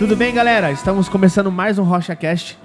Tudo bem, galera? Estamos começando mais um RochaCast,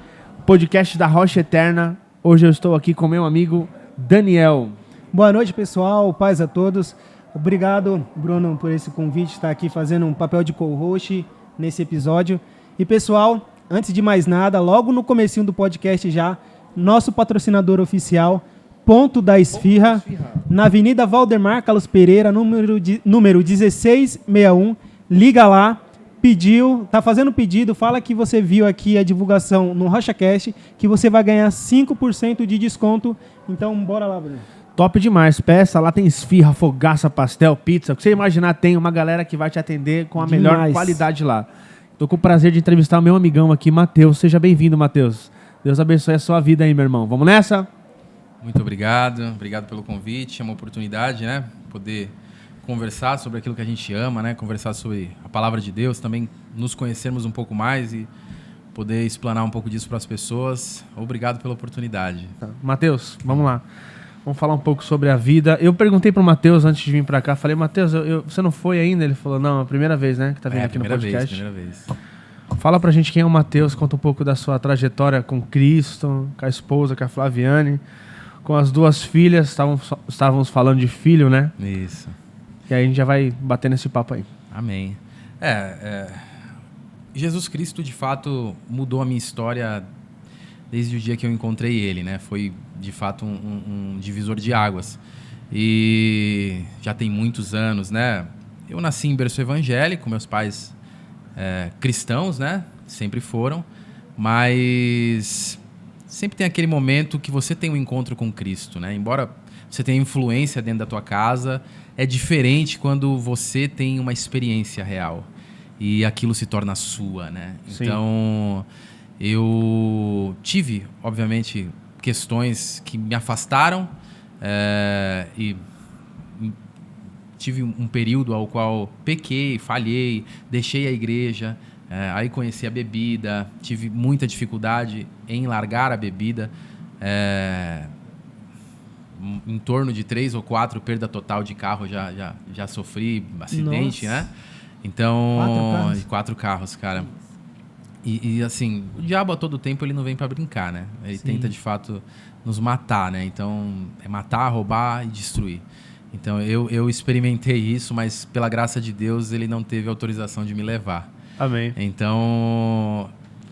podcast da Rocha Eterna. Hoje eu estou aqui com meu amigo Daniel. Boa noite, pessoal. Paz a todos. Obrigado, Bruno, por esse convite, estar aqui fazendo um papel de co-host nesse episódio. E, pessoal, antes de mais nada, logo no comecinho do podcast já, nosso patrocinador oficial, Ponto da Esfirra, na Avenida Valdemar Carlos Pereira, número 1661. Liga lá, pediu, tá fazendo pedido, fala que você viu aqui a divulgação no RochaCast, que você vai ganhar 5% de desconto. Então, bora lá, Bruno. Top demais, peça, lá tem esfirra, fogaça, pastel, pizza, o que você imaginar tem uma galera que vai te atender com a melhor qualidade lá. Tô com o prazer de entrevistar o meu amigão aqui, Matheus. Seja bem-vindo, Matheus. Deus abençoe a sua vida aí, meu irmão. Vamos nessa? Muito obrigado pelo convite, é uma oportunidade, né, poder conversar sobre aquilo que a gente ama, né, conversar sobre a palavra de Deus, também nos conhecermos um pouco mais e poder explanar um pouco disso para as pessoas. Obrigado pela oportunidade. Tá. Matheus, vamos lá. Vamos falar um pouco sobre a vida. Eu perguntei pro Matheus antes de vir pra cá, falei, Matheus, você não foi ainda? Ele falou, não, é a primeira vez, né, que tá vindo aqui no podcast. Primeira vez. Fala pra gente quem é o Matheus, conta um pouco da sua trajetória com Cristo, com a esposa, com a Flaviane, com as duas filhas, estávamos falando de filho, né? Isso. E aí a gente já vai bater nesse papo aí. Amém. Jesus Cristo, de fato, mudou a minha história desde o dia que eu encontrei ele, né? Foi, de fato, um divisor de águas. E já tem muitos anos, né? Eu nasci em berço evangélico, meus pais cristãos, né? Sempre foram, mas sempre tem aquele momento que você tem um encontro com Cristo, né? Embora você tenha influência dentro da tua casa, é diferente quando você tem uma experiência real e aquilo se torna sua, né? Sim. Então, eu tive, obviamente, questões que me afastaram e tive um período ao qual pequei, falhei, deixei a igreja, aí conheci a bebida, tive muita dificuldade em largar a bebida, em torno de 3 ou 4 perda total de carro já sofri acidente. Nossa. Né? Então, 4 carros, cara. E assim, o diabo a todo tempo ele não vem para brincar, né? Ele Sim. tenta de fato nos matar, né? Então, é matar, roubar e destruir. Então, eu experimentei isso, mas pela graça de Deus ele não teve autorização de me levar. Amém. Então,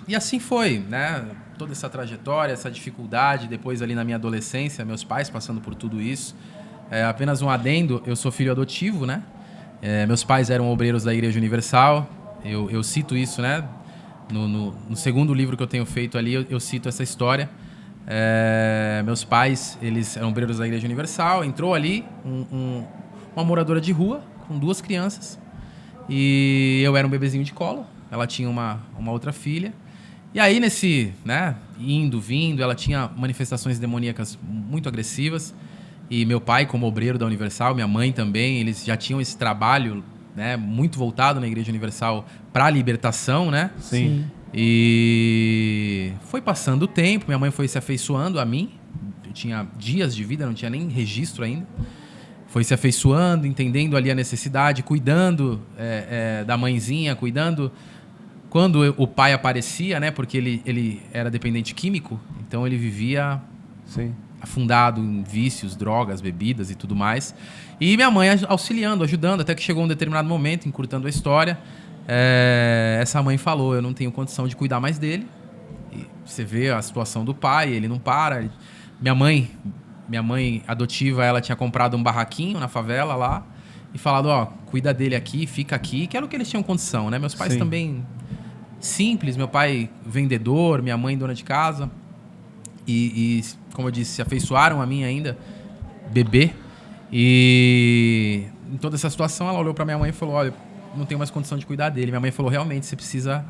e assim foi, né? Toda essa trajetória, essa dificuldade, depois ali na minha adolescência, meus pais passando por tudo isso. Apenas um adendo, eu sou filho adotivo, né? Meus pais eram obreiros da Igreja Universal, eu cito isso, né? No segundo livro que eu tenho feito ali, eu cito essa história. Meus pais, eles eram obreiros da Igreja Universal, entrou ali uma moradora de rua com 2 crianças e eu era um bebezinho de colo, ela tinha uma outra filha. E aí, né, indo, vindo, ela tinha manifestações demoníacas muito agressivas. E meu pai, como obreiro da Universal, minha mãe também, eles já tinham esse trabalho, né, muito voltado na Igreja Universal para a libertação, né? Sim. E foi passando o tempo, minha mãe foi se afeiçoando a mim. Eu tinha dias de vida, não tinha nem registro ainda. Foi se afeiçoando, entendendo ali a necessidade, cuidando da mãezinha, cuidando quando o pai aparecia, né? Porque ele era dependente químico, então ele vivia Sim. afundado em vícios, drogas, bebidas e tudo mais. E minha mãe auxiliando, ajudando, até que chegou um determinado momento, encurtando a história, essa mãe falou, eu não tenho condição de cuidar mais dele. E você vê a situação do pai, ele não para. Minha mãe adotiva, ela tinha comprado um barraquinho na favela lá e falado, cuida dele aqui, fica aqui, que era o que eles tinham condição, né? Meus pais Sim. também simples, meu pai vendedor, minha mãe dona de casa. E como eu disse, se afeiçoaram a mim ainda, bebê. E em toda essa situação, ela olhou para minha mãe e falou, olha, não tenho mais condição de cuidar dele. Minha mãe falou, realmente, você precisa...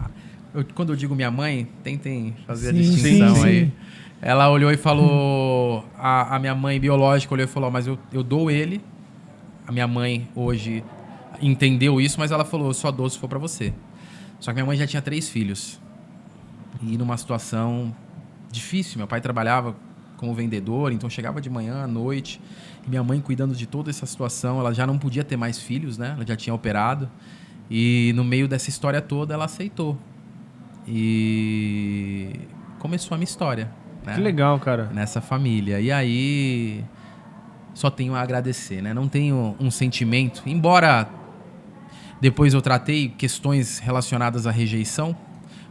Quando eu digo minha mãe, tentem fazer a distinção aí. Ela olhou e falou, a minha mãe biológica olhou e falou, mas eu dou ele. A minha mãe hoje entendeu isso, mas ela falou, eu só dou se for para você. Só que minha mãe já tinha 3 filhos. E numa situação difícil, meu pai trabalhava como vendedor, então chegava de manhã à noite, e minha mãe cuidando de toda essa situação, ela já não podia ter mais filhos, né? Ela já tinha operado, e no meio dessa história toda ela aceitou. E começou a minha história, né? Que legal, cara. Nessa família. E aí, só tenho a agradecer, né? Não tenho um sentimento, embora depois eu tratei questões relacionadas à rejeição,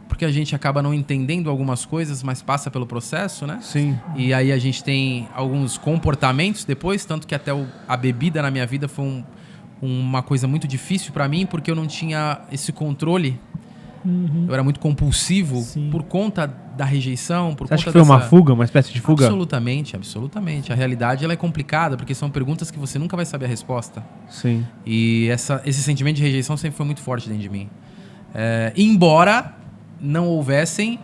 porque a gente acaba não entendendo algumas coisas, mas passa pelo processo, né? Sim. E aí a gente tem alguns comportamentos depois, tanto que até a bebida na minha vida foi uma coisa muito difícil para mim, porque eu não tinha esse controle. Eu era muito compulsivo. Sim. Por conta da rejeição, por Você acha conta que foi uma fuga, uma espécie de fuga? Absolutamente, absolutamente. A realidade ela é complicada, porque são perguntas que você nunca vai saber a resposta. Sim. E esse sentimento de rejeição sempre foi muito forte dentro de mim. Embora não houvessem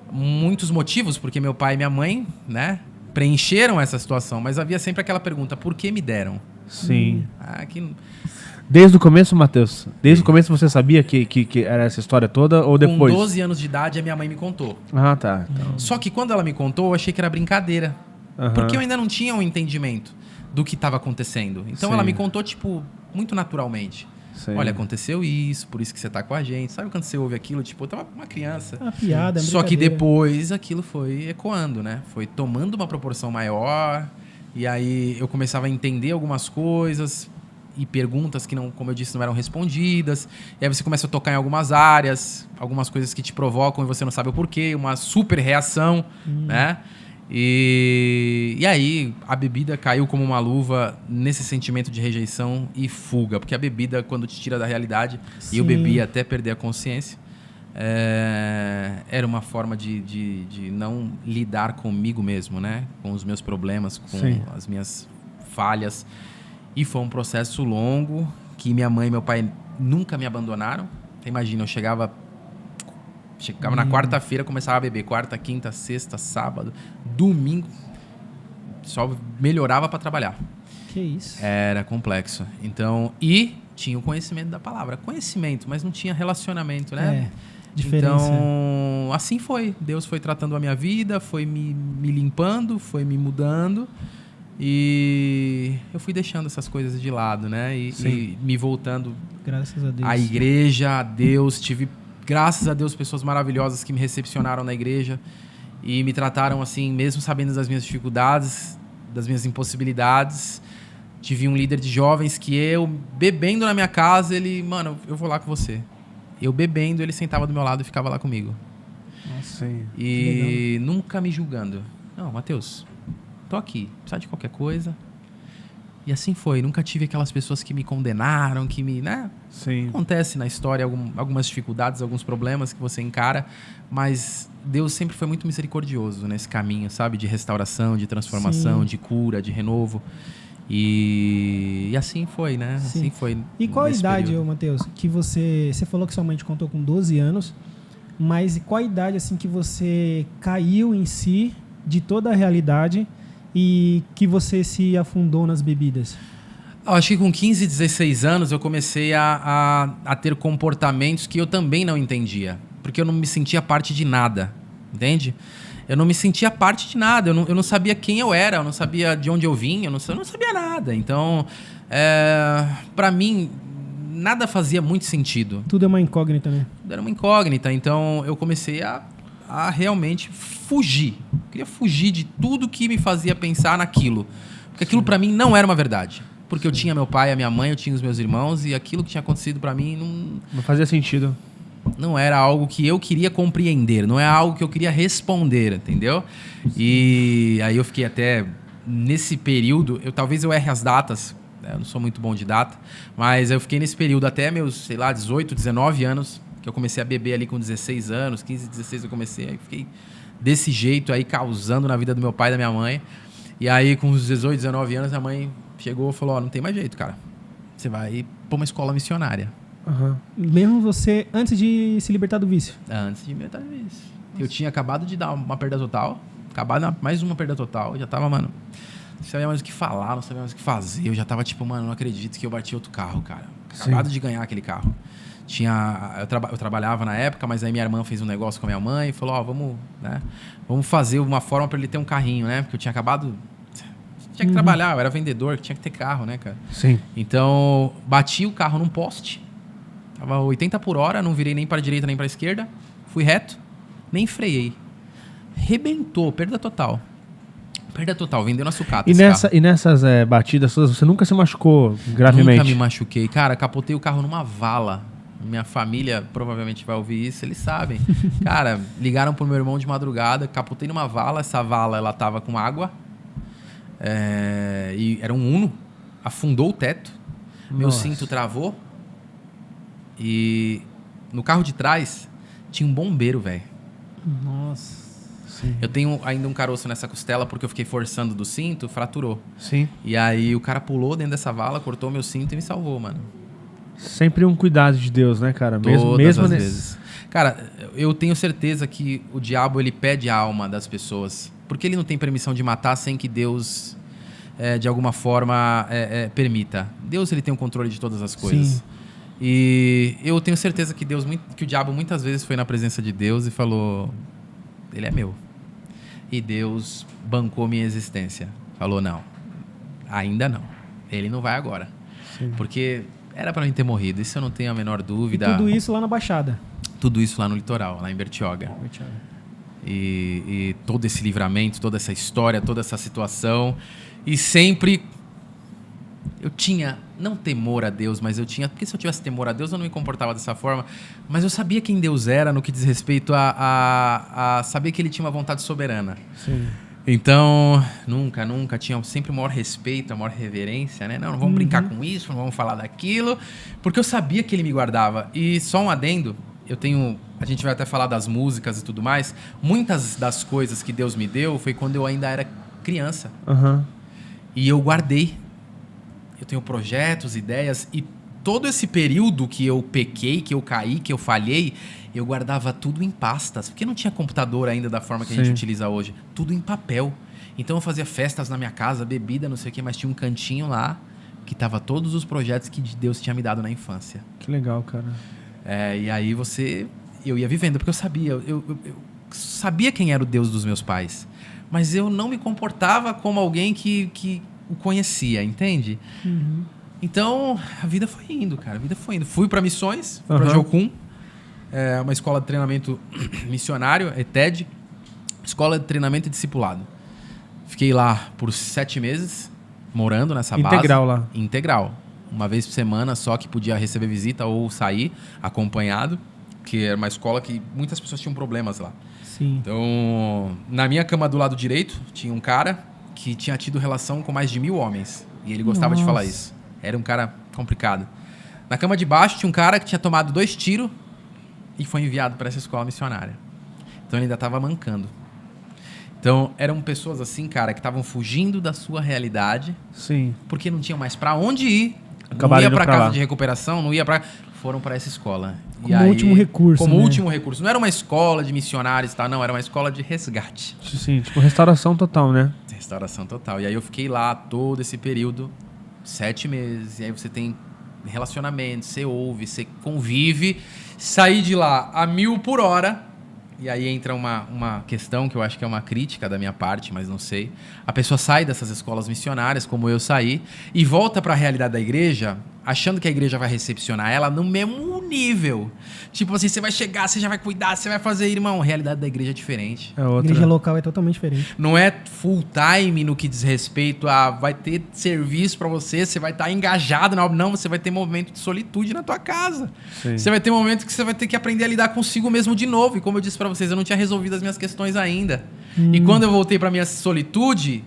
muitos motivos, porque meu pai e minha mãe, né, preencheram essa situação, mas havia sempre aquela pergunta: por que me deram? Sim. Desde o começo, Matheus? Desde o começo você sabia que era essa história toda ou depois? Com 12 anos de idade, a minha mãe me contou. Ah, tá. Então... Só que quando ela me contou, eu achei que era brincadeira. Porque eu ainda não tinha um entendimento do que estava acontecendo. Então ela me contou, tipo, muito naturalmente. Sim. Olha, aconteceu isso, por isso que você tá com a gente. Sabe quando você ouve aquilo? Tipo, eu tava uma criança. Uma piada, Só que depois aquilo foi ecoando, né? Foi tomando uma proporção maior. E aí eu começava a entender algumas coisas e perguntas que, não, como eu disse, não eram respondidas. E aí você começa a tocar em algumas áreas, algumas coisas que te provocam e você não sabe o porquê. Uma super reação, né? E aí a bebida caiu como uma luva nesse sentimento de rejeição e fuga. Porque a bebida, quando te tira da realidade, e eu bebia até perder a consciência, era uma forma de não lidar comigo mesmo, né? Com os meus problemas, com as minhas falhas. E foi um processo longo, que minha mãe e meu pai nunca me abandonaram. Imagina, eu chegava na quarta-feira, começava a beber. Quarta, quinta, sexta, sábado, domingo. Só melhorava para trabalhar. Que isso. Era complexo. Então, e tinha o conhecimento da palavra. Conhecimento, mas não tinha relacionamento, né? Diferença. Então, assim foi. Deus foi tratando a minha vida, foi me limpando, foi me mudando. E eu fui deixando essas coisas de lado, né? E me voltando. Graças a Deus. À igreja, a Deus. Tive, graças a Deus, pessoas maravilhosas que me recepcionaram na igreja e me trataram assim, mesmo sabendo das minhas dificuldades, das minhas impossibilidades. Tive um líder de jovens que eu, bebendo na minha casa, ele, mano, eu vou lá com você. Eu bebendo, ele sentava do meu lado e ficava lá comigo. Nossa, e nunca me julgando. Não, Matheus, tô aqui, precisa de qualquer coisa. E assim foi. Nunca tive aquelas pessoas que me condenaram, que me, né? Sim. Acontece na história algumas dificuldades, alguns problemas que você encara, mas Deus sempre foi muito misericordioso nesse caminho, sabe? De restauração, de transformação, de cura, de renovo. E assim foi, né? Sim. Assim foi. E qual a idade, Matheus, que você falou que sua mãe te contou com 12 anos, mas qual a idade assim que você caiu em si de toda a realidade e que você se afundou nas bebidas? Acho que com 15, 16 anos eu comecei a ter comportamentos que eu também não entendia, porque eu não me sentia parte de nada, entende? Eu não me sentia parte de nada, eu não sabia quem eu era, eu não sabia de onde eu vim, eu não sabia nada. Então, para mim, nada fazia muito sentido. Tudo é uma incógnita, né? Tudo era uma incógnita, então eu comecei a realmente fugir. Eu queria fugir de tudo que me fazia pensar naquilo. Porque aquilo para mim não era uma verdade. Porque eu tinha meu pai, a minha mãe, eu tinha os meus irmãos, e aquilo que tinha acontecido para mim não fazia sentido. Não era algo que eu queria compreender, não é algo que eu queria responder, entendeu? E aí eu fiquei até nesse período, talvez eu erre as datas, né? Eu não sou muito bom de data, mas eu fiquei nesse período até meus, sei lá, 18, 19 anos, que eu comecei a beber ali com 16 anos, 15, 16 eu comecei, aí fiquei desse jeito aí, causando na vida do meu pai e da minha mãe. E aí com os 18, 19 anos, a mãe chegou e falou: não tem mais jeito, cara, você vai pra uma escola missionária. Uhum. Mesmo você, antes de se libertar do vício? Antes de me libertar do vício. Eu tinha acabado de dar uma perda total. Mais uma perda total. Eu já tava, mano, não sabia mais o que falar, não sabia mais o que fazer. Eu já tava tipo, mano, não acredito que eu bati outro carro, cara. Acabado de ganhar aquele carro. Eu trabalhava na época, mas aí minha irmã fez um negócio com a minha mãe e falou: vamos fazer uma forma pra ele ter um carrinho, né? Porque eu tinha acabado... Tinha que trabalhar, eu era vendedor, tinha que ter carro, né, cara? Sim. Então, bati o carro num poste. Tava 80 por hora, não virei nem para a direita nem para a esquerda. Fui reto, nem freiei. Rebentou, perda total. Perda total, vendendo a sucata. E nessas batidas todas, você nunca se machucou gravemente? Nunca me machuquei. Cara, capotei o carro numa vala. Minha família provavelmente vai ouvir isso, eles sabem. Cara, ligaram pro meu irmão de madrugada, capotei numa vala. Essa vala, ela tava com água. E era um Uno. Afundou o teto. Meu cinto travou. E no carro de trás tinha um bombeiro, velho. Nossa. Sim. Eu tenho ainda um caroço nessa costela porque eu fiquei forçando do cinto, fraturou. Sim. E aí o cara pulou dentro dessa vala, cortou meu cinto e me salvou, mano. Sempre um cuidado de Deus, né, cara? Todas as vezes. Cara, eu tenho certeza que o diabo, ele pede a alma das pessoas. Porque ele não tem permissão de matar sem que Deus, de alguma forma, permita. Deus, ele tem o controle de todas as coisas. Sim. E eu tenho certeza que que o diabo muitas vezes foi na presença de Deus e falou, ele é meu. E Deus bancou minha existência. Falou, não, ainda não. Ele não vai agora. Sim. Porque era pra mim ter morrido, isso eu não tenho a menor dúvida. E tudo isso lá na Baixada. Tudo isso lá no litoral, lá em Bertioga. E todo esse livramento, toda essa história, toda essa situação. E sempre eu tinha, não temor a Deus, mas eu tinha... Porque se eu tivesse temor a Deus, eu não me comportava dessa forma. Mas eu sabia quem Deus era no que diz respeito a saber que Ele tinha uma vontade soberana. Sim. Então, nunca tinha sempre o maior respeito, a maior reverência, né? Não vamos brincar com isso, não vamos falar daquilo. Porque eu sabia que Ele me guardava. E só um adendo, a gente vai até falar das músicas e tudo mais. Muitas das coisas que Deus me deu foi quando eu ainda era criança. Uhum. E eu guardei. Eu tenho projetos, ideias, e todo esse período que eu pequei, que eu caí, que eu falhei, eu guardava tudo em pastas, porque não tinha computador ainda da forma que a gente utiliza hoje. Tudo em papel. Então eu fazia festas na minha casa, bebida, não sei o quê, mas tinha um cantinho lá que tava todos os projetos que Deus tinha me dado na infância. Que legal, cara. E aí eu ia vivendo, porque eu sabia, eu sabia quem era o Deus dos meus pais, mas eu não me comportava como alguém que o conhecia, entende? Uhum. Então, a vida foi indo, cara. A vida foi indo. Fui para missões, fui para Jocum, uma escola de treinamento missionário, ETED, escola de treinamento e discipulado. Fiquei lá por 7 meses, morando nessa base. Integral lá? Integral. Uma vez por semana só que podia receber visita ou sair acompanhado, que era uma escola que muitas pessoas tinham problemas lá. Sim. Então, na minha cama do lado direito, tinha um cara que tinha tido relação com mais de 1000 homens. E ele gostava de falar isso. Era um cara complicado. Na cama de baixo tinha um cara que tinha tomado 2 tiros e foi enviado para essa escola missionária. Então ele ainda estava mancando. Então eram pessoas assim, cara, que estavam fugindo da sua realidade. Sim. Porque não tinham mais para onde ir. Acabaram não ia indo para pra casa lá. de recuperação, não ia para... Foram para essa escola. Como último recurso, Como né? último recurso. Não era uma escola de missionários e tal, não. Era uma escola de resgate. Sim, tipo restauração total, né? Restauração total. E aí eu fiquei lá todo esse período, 7 meses. E aí você tem relacionamento, você ouve, você convive. Saí de lá a 1000 por hora. E aí entra uma questão que eu acho que é uma crítica da minha parte, mas não sei. A pessoa sai dessas escolas missionárias, como eu saí, e volta para a realidade da igreja, achando que a igreja vai recepcionar ela no mesmo nível. Tipo assim, você vai chegar, você já vai cuidar, você vai fazer, irmão. A realidade da igreja é diferente. É A outra. igreja local é totalmente diferente. Não é full time no que diz respeito a vai ter serviço pra você, você vai estar engajado na obra. Não, você vai ter momento de solitude na tua casa. Sim. Você vai ter momento que você vai ter que aprender a lidar consigo mesmo de novo. E como eu disse pra vocês, eu não tinha resolvido as minhas questões ainda. E quando eu voltei pra minha solitude,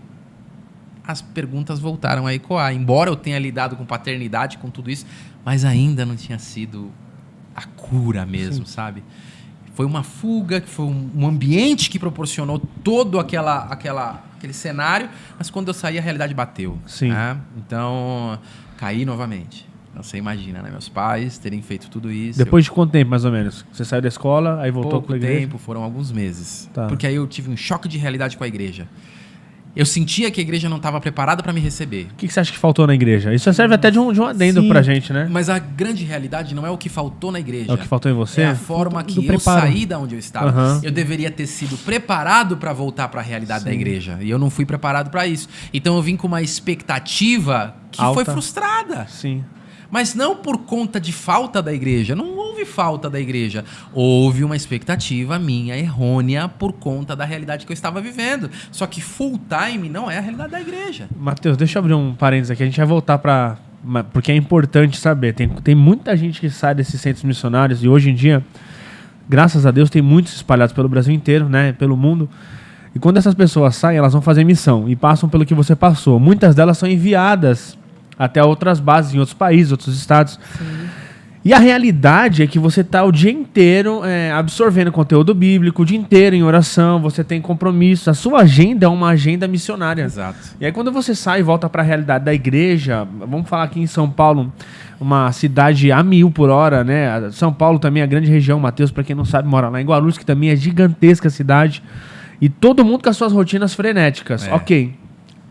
as perguntas voltaram a ecoar. Embora eu tenha lidado com paternidade, com tudo isso, mas ainda não tinha sido a cura mesmo, sabe? Foi uma fuga, que foi um ambiente que proporcionou todo aquele cenário, mas quando eu saí, a realidade bateu. Sim. Né? Então, caí novamente. Então, você imagina, né? Meus pais terem feito tudo isso. Depois de quanto tempo, mais ou menos? Você saiu da escola, aí voltou Pouco pra igreja? tempo, foram alguns meses. Tá. Porque aí eu tive um choque de realidade com a igreja. Eu sentia que a igreja não estava preparada para me receber. O que você acha que faltou na igreja? Isso serve até de um adendo Sim. pra gente, né? Mas a grande realidade não é o que faltou na igreja. É o que faltou em você? É a forma que Do eu preparo. saí da onde eu estava. Aham. Eu deveria ter sido preparado para voltar para a realidade da igreja. E eu não fui preparado para isso. Então eu vim com uma expectativa que Alta. foi frustrada. Sim. Mas não por conta de falta da igreja. Não houve falta da igreja. Houve uma expectativa minha errônea por conta da realidade que eu estava vivendo. Só que full time não é a realidade da igreja. Matheus, deixa eu abrir um parênteses aqui. A gente vai voltar para... Porque é importante saber. Tem muita gente que sai desses centros missionários e hoje em dia, graças a Deus, tem muitos espalhados pelo Brasil inteiro, né? Pelo mundo. E quando essas pessoas saem, elas vão fazer missão e passam pelo que você passou. Muitas delas são enviadas até outras bases em outros países, outros estados. Sim. E a realidade é que você está o dia inteiro absorvendo conteúdo bíblico, o dia inteiro em oração, você tem compromissos. A sua agenda é uma agenda missionária. Exato. E aí quando você sai e volta para a realidade da igreja, vamos falar aqui em São Paulo, uma cidade a 1000 por hora, né? São Paulo também é a grande região, Matheus, para quem não sabe, mora lá em Guarulhos, que também é gigantesca cidade. E todo mundo com as suas rotinas frenéticas. Ok.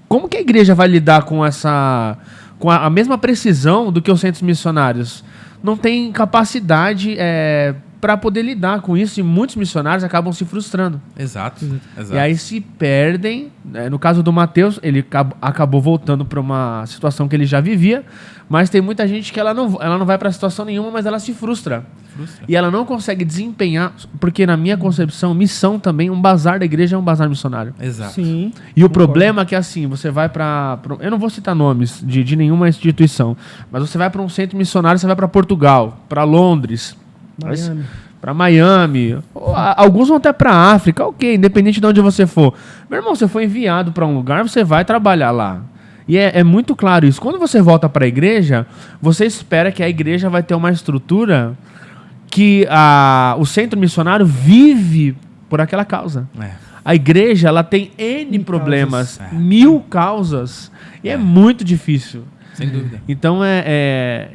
Como que a igreja vai lidar com a mesma precisão do que os centros missionários? Não tem capacidade para poder lidar com isso e muitos missionários acabam se frustrando. Exato. E aí se perdem. No caso do Matheus, ele acabou voltando para uma situação que ele já vivia, mas tem muita gente que ela não vai para situação nenhuma, mas ela se frustra. E ela não consegue desempenhar, porque na minha concepção, missão também, um bazar da igreja é um bazar missionário. Exato. Sim, e o problema é que assim, você vai para... Eu não vou citar nomes de nenhuma instituição, mas você vai para um centro missionário, você vai para Portugal, para Londres, para Miami, alguns vão até para África, ok, independente de onde você for. Meu irmão, você foi enviado para um lugar, você vai trabalhar lá. E é muito claro isso. Quando você volta para a igreja, você espera que a igreja vai ter uma estrutura que o centro missionário vive por aquela causa. A igreja ela tem N problemas, 1000 causas, e é muito difícil. Sem dúvida. Então,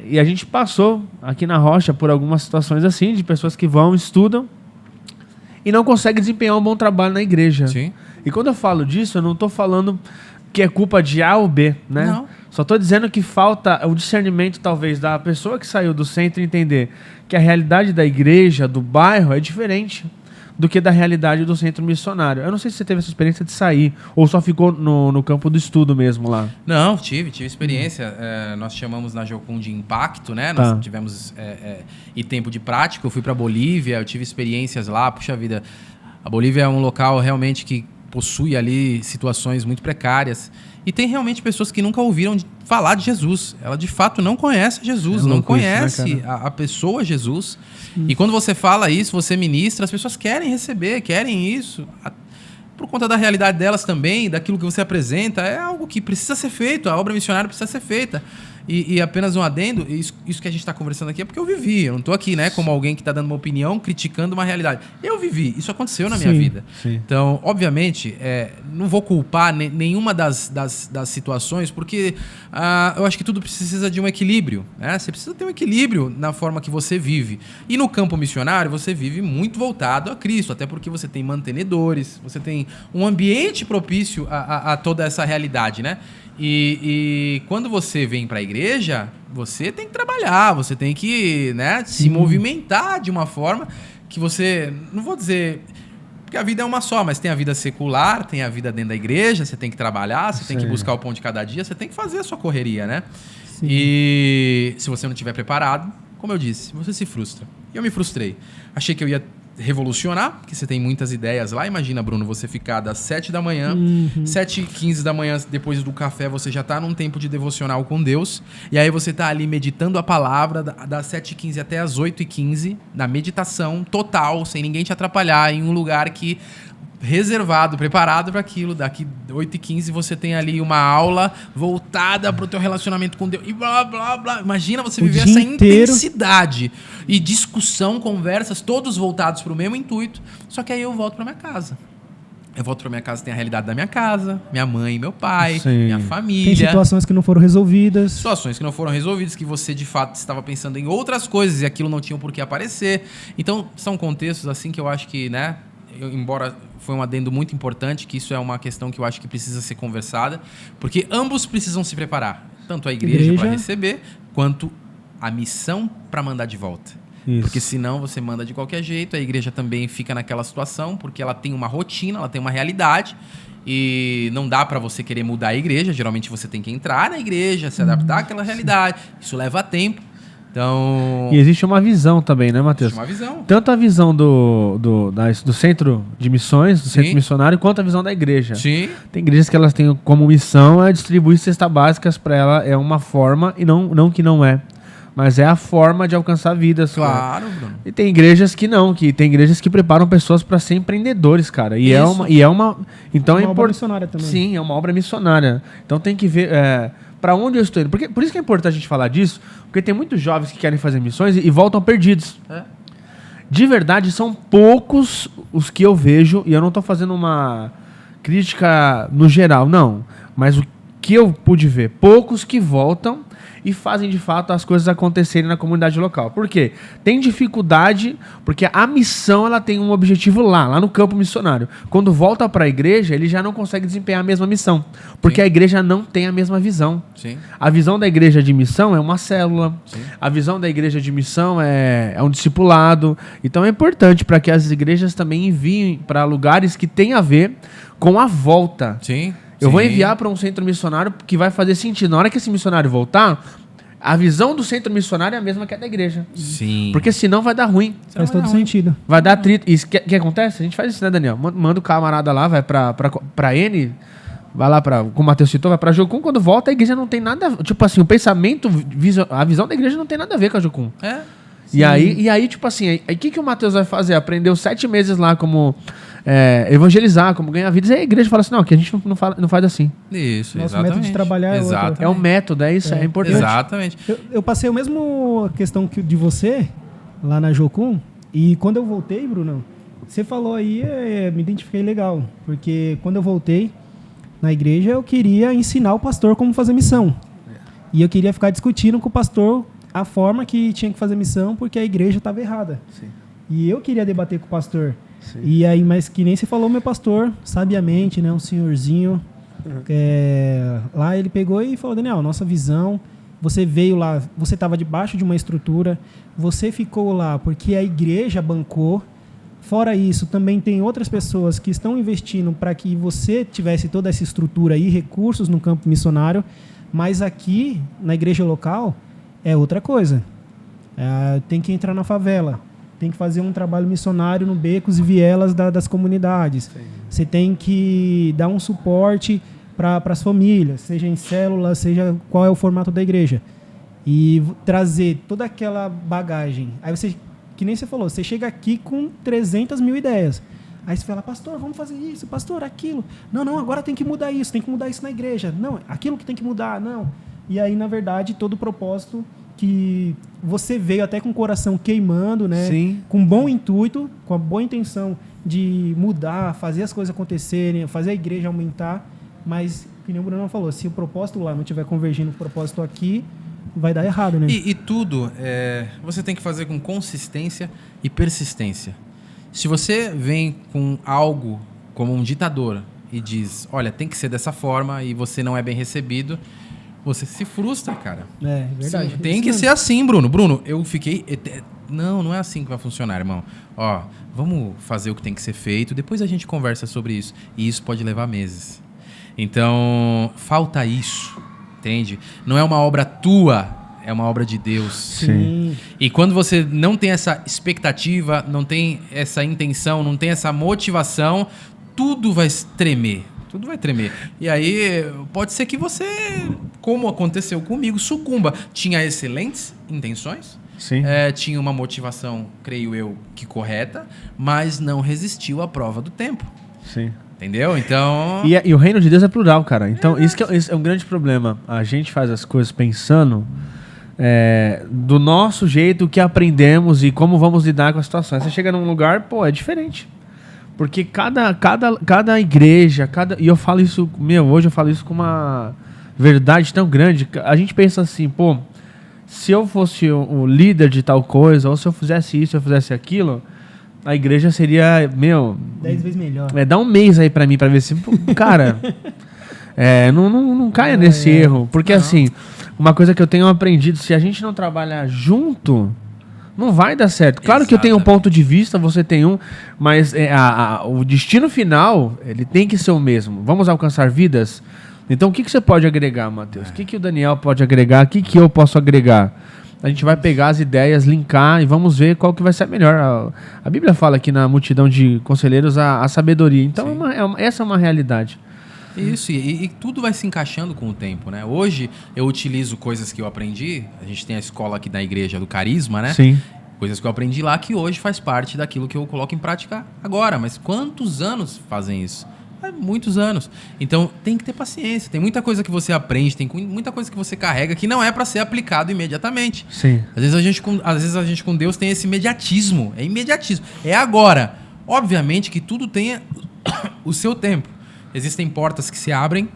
e a gente passou aqui na Rocha por algumas situações assim, de pessoas que vão, estudam, e não conseguem desempenhar um bom trabalho na igreja. Sim. E quando eu falo disso, eu não estou falando que é culpa de A ou B, né? Não. Só estou dizendo que falta o discernimento, talvez, da pessoa que saiu do centro entender que a realidade da igreja, do bairro, é diferente do que da realidade do centro missionário. Eu não sei se você teve essa experiência de sair ou só ficou no campo do estudo mesmo lá. Não, tive experiência. Nós chamamos na Jocum de impacto, né? Nós tivemos e tempo de prática. Eu fui para Bolívia, eu tive experiências lá. Puxa vida, a Bolívia é um local realmente que possui ali situações muito precárias. E tem realmente pessoas que nunca ouviram falar de Jesus. Ela, de fato, não conhece Jesus, não conhece isso, né, a pessoa Jesus. Sim. E quando você fala isso, você ministra, as pessoas querem receber, querem isso. Por conta da realidade delas também, daquilo que você apresenta, é algo que precisa ser feito, a obra missionária precisa ser feita. E apenas um adendo, isso que a gente está conversando aqui é porque eu vivi. Eu não estou aqui, né, como alguém que está dando uma opinião, criticando uma realidade. Eu vivi, isso aconteceu na minha vida. Sim. Então, obviamente, não vou culpar nenhuma das situações, porque eu acho que tudo precisa de um equilíbrio. Né? Você precisa ter um equilíbrio na forma que você vive. E no campo missionário, você vive muito voltado a Cristo, até porque você tem mantenedores, você tem um ambiente propício a toda essa realidade, né? E quando você vem para a igreja, você tem que trabalhar, você tem que, né, se movimentar de uma forma que você... Não vou dizer... Porque a vida é uma só, mas tem a vida secular, tem a vida dentro da igreja, você tem que trabalhar, você tem que buscar o pão de cada dia, você tem que fazer a sua correria, né? Sim. E se você não estiver preparado, como eu disse, você se frustra. E eu me frustrei. Achei que eu ia revolucionar, porque você tem muitas ideias lá. Imagina, Bruno, você ficar das 7 da manhã, 7h15 da manhã, depois do café, você já está num tempo de devocional com Deus, e aí você está ali meditando a palavra das 7h15 até as 8h15, na meditação total, sem ninguém te atrapalhar, em um lugar que reservado, preparado para aquilo. Daqui 8h15 você tem ali uma aula voltada para o teu relacionamento com Deus e blá, blá, blá. Imagina você viver essa intensidade e discussão, conversas, todos voltados para o mesmo intuito. Só que aí eu volto para minha casa. Eu volto para minha casa, tem a realidade da minha casa, minha mãe, meu pai, minha família. Tem situações que não foram resolvidas. Situações que não foram resolvidas, que você de fato estava pensando em outras coisas e aquilo não tinha por que aparecer. Então, são contextos assim que eu acho que, né, embora foi um adendo muito importante, que isso é uma questão que eu acho que precisa ser conversada, porque ambos precisam se preparar, tanto a igreja para receber, quanto a missão para mandar de volta. Isso. Porque senão você manda de qualquer jeito, a igreja também fica naquela situação, porque ela tem uma rotina, ela tem uma realidade, e não dá pra você querer mudar a igreja. Geralmente você tem que entrar na igreja, se adaptar àquela realidade. Isso leva tempo. Então... E existe uma visão também, né, Matheus? Existe uma visão. Tanto a visão do centro de missões, do centro missionário, quanto a visão da igreja. Sim. Tem igrejas que elas têm como missão distribuir cestas básicas para ela. É uma forma, e não que não é. Mas é a forma de alcançar vidas. Claro, Bruno. E tem igrejas que não, tem igrejas que preparam pessoas para ser empreendedores, cara. E é uma então é obra missionária também. Sim, é uma obra missionária. Então tem que ver para onde eu estou indo. Por isso que é importante a gente falar disso, porque tem muitos jovens que querem fazer missões e voltam perdidos. De verdade, são poucos os que eu vejo, e eu não estou fazendo uma crítica no geral, não. Mas o que eu pude ver, poucos que voltam e fazem de fato as coisas acontecerem na comunidade local. Por quê? Tem dificuldade, porque a missão ela tem um objetivo lá no campo missionário. Quando volta para a igreja, ele já não consegue desempenhar a mesma missão, porque a igreja não tem a mesma visão. Sim. A visão da igreja de missão é uma célula. Sim. A visão da igreja de missão é um discipulado. Então é importante para que as igrejas também enviem para lugares que tem a ver com a volta. Sim. Eu vou enviar para um centro missionário que vai fazer sentido. Na hora que esse missionário voltar, a visão do centro missionário é a mesma que a da igreja. Sim. Porque senão vai dar ruim. Faz todo sentido. Vai dar atrito. E o que acontece? A gente faz isso, né, Daniel? Manda o camarada lá, vai pra N, vai lá como o Matheus citou, vai pra Jocum. Quando volta, a igreja não tem nada... Tipo assim, o pensamento, a visão da igreja não tem nada a ver com a Jocum. E aí, tipo assim, o que o Matheus vai fazer? Aprendeu 7 meses lá como... evangelizar, como ganhar vidas, e a igreja fala assim, não, que a gente não faz assim. Isso, Nosso exatamente. método de trabalhar é outro. É um método, é isso, é importante. Exatamente. Eu passei a mesma questão que de você, lá na Jocum, e quando eu voltei, Bruno, você falou aí, me identifiquei legal, porque quando eu voltei na igreja, eu queria ensinar o pastor como fazer missão. E eu queria ficar discutindo com o pastor a forma que tinha que fazer missão, porque a igreja estava errada. Sim. E eu queria debater com o pastor. Sim. E aí, mas que nem você falou, meu pastor, sabiamente, né, um senhorzinho, lá ele pegou e falou, Daniel, nossa visão, você veio lá, você estava debaixo de uma estrutura, você ficou lá porque a igreja bancou. Fora isso, também tem outras pessoas que estão investindo para que você tivesse toda essa estrutura e recursos no campo missionário, mas aqui, na igreja local, é outra coisa. Tem que entrar na favela, tem que fazer um trabalho missionário no becos e vielas das comunidades. Sim. Você tem que dar um suporte para as famílias, seja em células, seja qual é o formato da igreja. E trazer toda aquela bagagem. Aí você, que nem você falou, você chega aqui com 300 mil ideias. Aí você fala, pastor, vamos fazer isso, pastor, aquilo. Não, agora tem que mudar isso na igreja. Não, aquilo que tem que mudar, não. E aí, na verdade, todo o propósito que você veio até com o coração queimando, né? Sim. Com bom intuito, com a boa intenção de mudar, fazer as coisas acontecerem, fazer a igreja aumentar, mas, como o Bruno falou, se o propósito lá não estiver convergindo com o propósito aqui, vai dar errado, né? E tudo, você tem que fazer com consistência e persistência. Se você vem com algo como um ditador e diz, olha, tem que ser dessa forma e você não é bem recebido, você se frustra, cara. É verdade. Sim, tem que ser assim, Bruno. Bruno, eu fiquei... Não é assim que vai funcionar, irmão. Ó, vamos fazer o que tem que ser feito, depois a gente conversa sobre isso. E isso pode levar meses. Então, falta isso, entende? Não é uma obra tua, é uma obra de Deus. Sim. E quando você não tem essa expectativa, não tem essa intenção, não tem essa motivação, tudo vai tremer. Tudo vai tremer. E aí, pode ser que você, como aconteceu comigo, sucumba. Tinha excelentes intenções, Sim. Tinha uma motivação, creio eu, que correta, mas não resistiu à prova do tempo. Sim. Entendeu? Então... E o reino de Deus é plural, cara. Então, isso é um grande problema. A gente faz as coisas pensando do nosso jeito, o que aprendemos e como vamos lidar com as situações. Você chega num lugar, é diferente. Porque cada igreja, e eu falo isso, hoje eu falo isso com uma verdade tão grande. A gente pensa assim, se eu fosse o líder de tal coisa, ou se eu fizesse isso, eu fizesse aquilo, a igreja seria, 10 vezes melhor. Dá um mês aí pra mim, pra ver se... Cara, não caia nesse erro. Porque assim, uma coisa que eu tenho aprendido, se a gente não trabalhar junto, não vai dar certo. Claro que eu tenho um ponto de vista, você tem um, mas o destino final, ele tem que ser o mesmo. Vamos alcançar vidas? Então, o que você pode agregar, Matheus? O que o Daniel pode agregar? O que eu posso agregar? A gente vai pegar as ideias, linkar e vamos ver qual que vai ser a melhor. A Bíblia fala aqui na multidão de conselheiros a sabedoria. Então, essa é uma realidade. Isso, e tudo vai se encaixando com o tempo, né? Hoje eu utilizo coisas que eu aprendi, a gente tem a escola aqui da igreja do Carisma, né? Sim. Coisas que eu aprendi lá que hoje faz parte daquilo que eu coloco em prática agora. Mas quantos anos fazem isso? Muitos anos. Então tem que ter paciência, tem muita coisa que você aprende, tem muita coisa que você carrega que não é para ser aplicado imediatamente. Sim. Às vezes a gente com Deus tem esse imediatismo, é imediatismo, é agora. Obviamente que tudo tem o seu tempo. Existem portas que se abrem,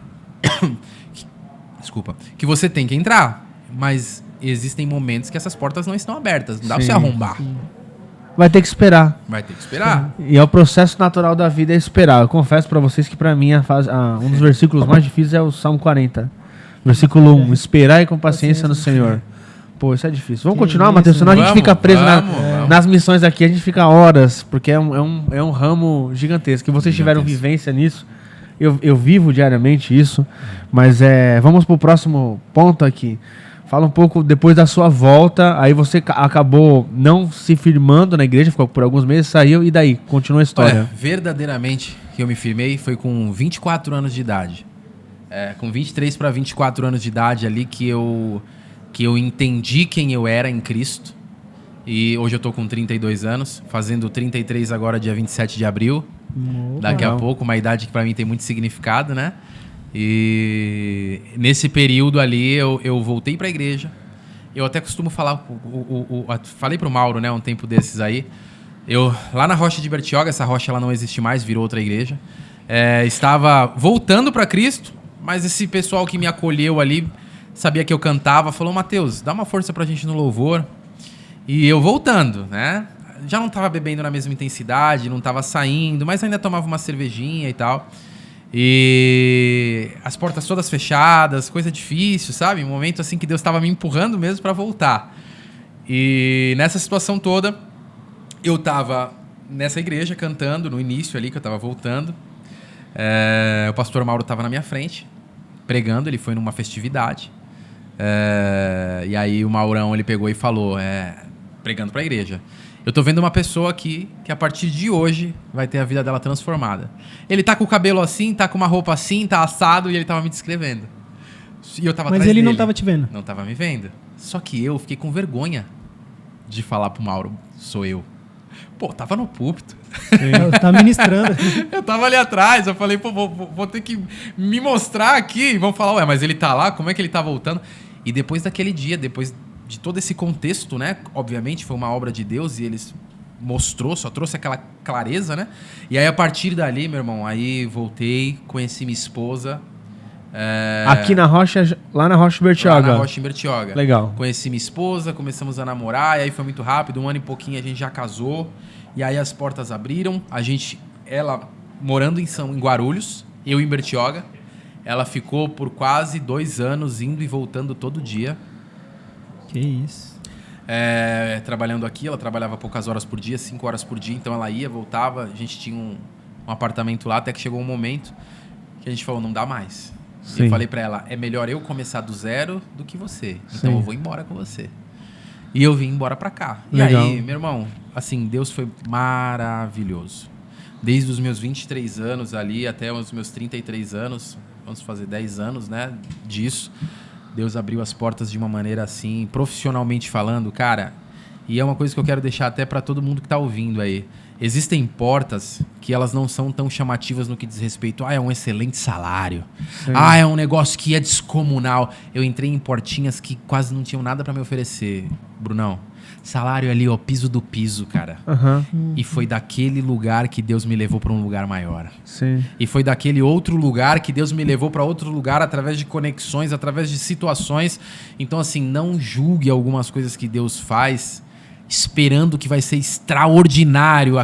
que você tem que entrar, mas existem momentos que essas portas não estão abertas, não dá pra você arrombar. Sim. Vai ter que esperar. Vai ter que esperar. E é o processo natural da vida é esperar. Eu confesso pra vocês que pra mim um dos versículos mais difíceis é o Salmo 40. Versículo 1. Esperar com paciência no Senhor. Pô, isso é difícil. Vamos continuar, Matheus? Senão a gente fica preso nas missões aqui. A gente fica horas, porque é um ramo gigantesco. E vocês tiveram vivência nisso. Eu vivo diariamente isso. Mas vamos pro próximo ponto aqui. Fala um pouco depois da sua volta. Aí você acabou não se firmando na igreja, ficou por alguns meses, saiu e daí? Continua a história. Olha, verdadeiramente que eu me firmei foi com 24 anos de idade. Com 23 para 24 anos de idade ali que eu entendi quem eu era em Cristo. E hoje eu tô com 32 anos, fazendo 33 agora dia 27 de abril. Daqui a pouco, uma idade que para mim tem muito significado, né? E nesse período ali eu voltei para a igreja. Eu até costumo falar, falei pro Mauro, né, um tempo desses aí. Eu lá na Rocha de Bertioga, essa rocha ela não existe mais, virou outra igreja. Estava voltando para Cristo, mas esse pessoal que me acolheu ali sabia que eu cantava, falou: Matheus, dá uma força pra gente no louvor. E eu voltando, né? Já não tava bebendo na mesma intensidade, não tava saindo, mas ainda tomava uma cervejinha e tal. E as portas todas fechadas, coisa difícil, sabe? Um momento assim que Deus estava me empurrando mesmo para voltar. E nessa situação toda, eu tava nessa igreja cantando, no início ali que eu tava voltando. O pastor Mauro tava na minha frente, pregando, ele foi numa festividade. E aí o Maurão, ele pegou e falou, pregando pra igreja: eu tô vendo uma pessoa aqui que a partir de hoje vai ter a vida dela transformada. Ele tá com o cabelo assim, tá com uma roupa assim, tá assado, e ele tava me descrevendo. E eu tava atrás dele. Mas ele não tava te vendo? Não tava me vendo. Só que eu fiquei com vergonha de falar pro Mauro: sou eu. Pô, tava no púlpito. Tá ministrando. Eu tava ali atrás, eu falei, pô, vou ter que me mostrar aqui. E vão falar, mas ele tá lá, como é que ele tá voltando? E depois daquele dia, depois de todo esse contexto, né? Obviamente foi uma obra de Deus e eles só trouxe aquela clareza, né? E aí a partir dali, meu irmão, aí voltei, conheci minha esposa. Aqui na Rocha, lá na Rocha Bertioga. Lá na Rocha Bertioga. Legal. Conheci minha esposa, começamos a namorar, e aí foi muito rápido, 1 ano e pouquinho a gente já casou. E aí as portas abriram, ela morando em Guarulhos, eu em Bertioga. Ela ficou por quase 2 anos indo e voltando todo dia. Que isso. Trabalhando aqui, ela trabalhava poucas horas por dia, 5 horas por dia, então ela ia, voltava, a gente tinha um apartamento lá, até que chegou um momento que a gente falou, não dá mais. E eu falei pra ela, é melhor eu começar do zero do que você, então eu vou embora com você. E eu vim embora pra cá. Legal. E aí, meu irmão, assim, Deus foi maravilhoso. Desde os meus 23 anos ali até os meus 33 anos, vamos fazer 10 anos, né, disso. Deus abriu as portas de uma maneira assim, profissionalmente falando, cara. E é uma coisa que eu quero deixar até para todo mundo que tá ouvindo aí. Existem portas que elas não são tão chamativas no que diz respeito. É um excelente salário. Sim. É um negócio que é descomunal. Eu entrei em portinhas que quase não tinham nada para me oferecer, Brunão. Salário ali, ó, piso do piso, cara. Uhum. E foi daquele lugar que Deus me levou para um lugar maior. Sim. E foi daquele outro lugar que Deus me levou para outro lugar através de conexões, através de situações. Então, assim, não julgue algumas coisas que Deus faz esperando que vai ser extraordinário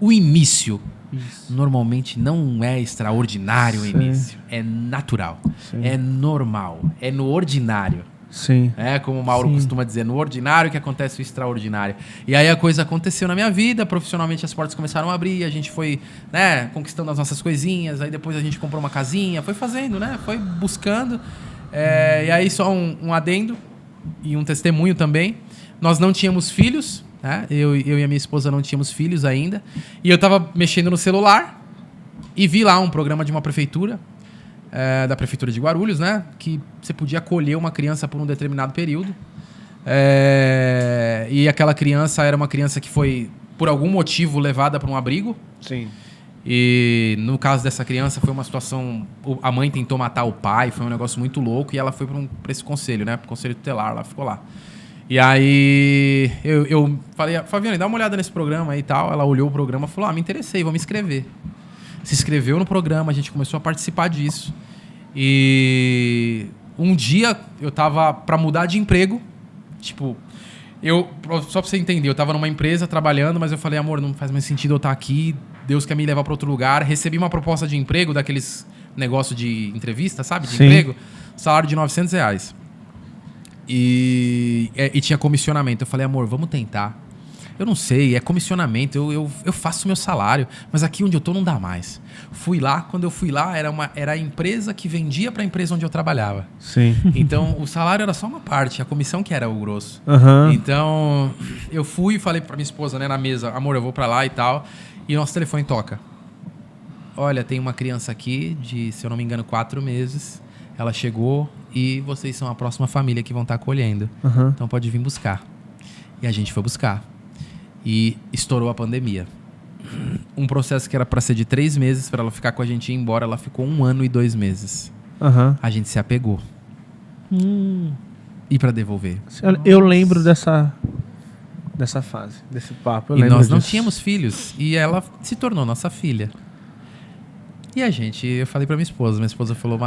o início. Isso. Normalmente não é extraordinário o início. É natural. Sim. É normal. É no ordinário. Sim. Como o Mauro costuma dizer, no ordinário que acontece o extraordinário. E aí a coisa aconteceu na minha vida, profissionalmente as portas começaram a abrir, a gente foi, né, conquistando as nossas coisinhas, aí depois a gente comprou uma casinha, foi fazendo, né, foi buscando. E aí só um adendo e um testemunho também. Nós não tínhamos filhos, né? Eu e a minha esposa não tínhamos filhos ainda. E eu tava mexendo no celular e vi lá um programa de uma prefeitura, da prefeitura de Guarulhos, né? Que você podia acolher uma criança por um determinado período. E aquela criança era uma criança que foi, por algum motivo, levada para um abrigo. Sim. E no caso dessa criança foi uma situação... A mãe tentou matar o pai, foi um negócio muito louco. E ela foi para esse conselho, né? Pro conselho tutelar, ela ficou lá. E aí eu falei, Fabiane, dá uma olhada nesse programa aí e tal. Ela olhou o programa e falou, me interessei, vou me inscrever. Se inscreveu no programa, a gente começou a participar disso. E um dia eu tava para mudar de emprego. Tipo, só pra você entender, eu tava numa empresa trabalhando, mas eu falei, amor, não faz mais sentido eu estar aqui. Deus quer me levar para outro lugar. Recebi uma proposta de emprego, daqueles negócio de entrevista, sabe? De emprego. Salário de R$900. E tinha comissionamento. Eu falei, amor, vamos tentar. Eu não sei, é comissionamento, eu faço meu salário, mas aqui onde eu tô não dá mais. Fui lá, quando eu fui lá, era a empresa que vendia para a empresa onde eu trabalhava. Sim. Então, o salário era só uma parte, a comissão que era o grosso. Uhum. Então, eu fui e falei para minha esposa, né, na mesa, amor, eu vou para lá e tal, e nosso telefone toca. Olha, tem uma criança aqui de, se eu não me engano, 4 meses, ela chegou e vocês são a próxima família que vão estar acolhendo. Uhum. Então, pode vir buscar. E a gente foi buscar. E estourou a pandemia. Um processo que era para ser de 3 meses, para ela ficar com a gente e ir embora, ela ficou 1 ano e 2 meses. Uhum. A gente se apegou. E para devolver. Eu lembro dessa fase, desse papo. E nós não tínhamos filhos. E ela se tornou nossa filha. E eu falei para minha esposa falou,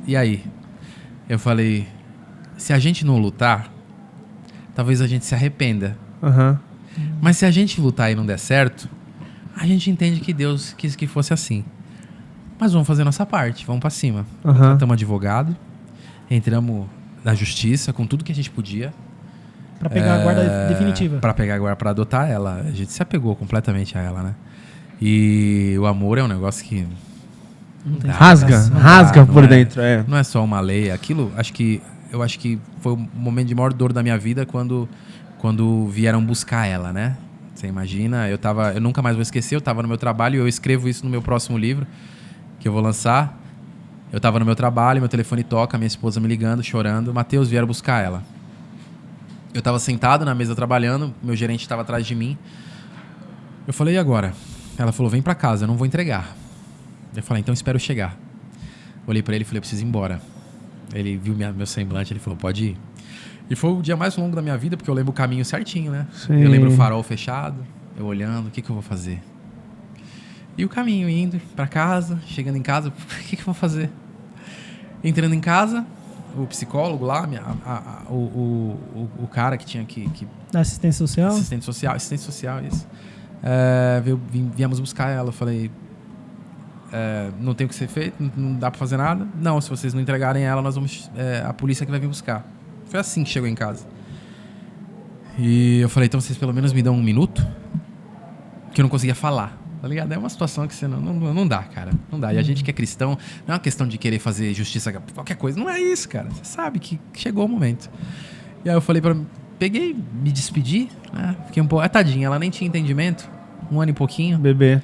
e aí? Eu falei, se a gente não lutar, talvez a gente se arrependa. Uhum. Mas se a gente lutar e não der certo, a gente entende que Deus quis que fosse assim. Mas vamos fazer nossa parte, vamos pra cima. Contratamos advogado, entramos na justiça com tudo que a gente podia. Pra pegar a guarda definitiva. Pra pegar a guarda, pra adotar ela. A gente se apegou completamente a ela, né? E o amor é um negócio que... Rasga por dentro. Não é só uma lei. Aquilo, eu acho que foi o momento de maior dor da minha vida quando vieram buscar ela, né? Você imagina, eu nunca mais vou esquecer, eu tava no meu trabalho, eu escrevo isso no meu próximo livro, que eu vou lançar. Eu tava no meu trabalho, meu telefone toca, minha esposa me ligando, chorando. Matheus, vieram buscar ela. Eu tava sentado na mesa trabalhando, meu gerente estava atrás de mim. Eu falei, e agora? Ela falou, vem pra casa, eu não vou entregar. Eu falei, então espero chegar. Olhei pra ele e falei, eu preciso ir embora. Ele viu meu semblante, ele falou, pode ir. E foi o dia mais longo da minha vida, porque eu lembro o caminho certinho, né? Sim. Eu lembro o farol fechado, eu olhando, o que eu vou fazer? E o caminho indo pra casa, chegando em casa, o que eu vou fazer? Entrando em casa, o psicólogo lá, o cara que tinha que... Da assistência social? Assistente social, isso. Viemos buscar ela, eu falei... não tem o que ser feito, não dá pra fazer nada. Não, se vocês não entregarem ela, nós vamos... a polícia que vai vir buscar. Foi assim que chegou em casa. E eu falei, então vocês pelo menos me dão 1 minuto? Que eu não conseguia falar, tá ligado? É uma situação que você não dá, cara. Não dá. E a gente que é cristão, não é uma questão de querer fazer justiça, qualquer coisa. Não é isso, cara. Você sabe que chegou o momento. E aí eu falei peguei, me despedi, né? Fiquei um pouco... tadinha, ela nem tinha entendimento. 1 ano e pouquinho. Bebê.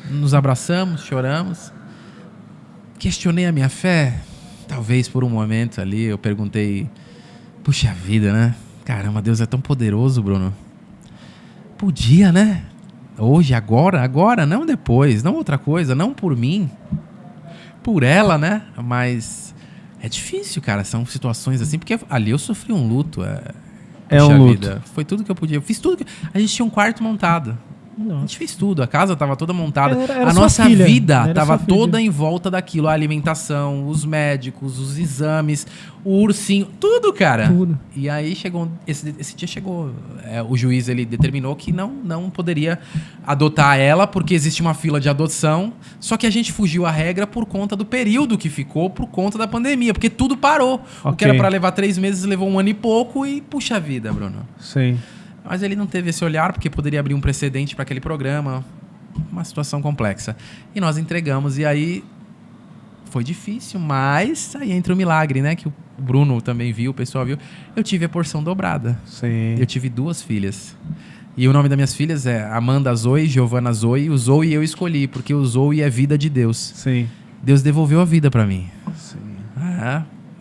Nos abraçamos, choramos. Questionei a minha fé. Talvez por um momento ali eu perguntei, puxa vida, né? Caramba, Deus é tão poderoso, Bruno. Podia, né? Hoje, agora, não depois, não outra coisa, não por mim, por ela, né? Mas é difícil, cara, são situações assim, porque ali eu sofri um luto. Um luto. Vida. Foi tudo que eu podia. Eu fiz tudo que... A gente tinha um quarto montado. A gente fez tudo, a casa estava toda montada. Era a nossa filha, vida era estava sua filha. toda em volta daquilo. A alimentação, os médicos, os exames, o ursinho, tudo, cara. Tudo. E aí chegou, esse dia chegou, o juiz ele determinou que não poderia adotar ela porque existe uma fila de adoção. Só que a gente fugiu à regra por conta do período que ficou, por conta da pandemia. Porque tudo parou. O que era para levar 3 meses levou 1 ano e pouco e puxa vida, Bruno. Sim. Mas ele não teve esse olhar porque poderia abrir um precedente para aquele programa. Uma situação complexa. E nós entregamos. E aí foi difícil, mas aí entra o milagre, né? Que o Bruno também viu, o pessoal viu. Eu tive a porção dobrada. Sim. Eu tive 2 filhas. E o nome das minhas filhas é Amanda Zoe, Giovana Zoe. O Zoe eu escolhi, porque o Zoe é vida de Deus. Sim. Deus devolveu a vida para mim. Sim.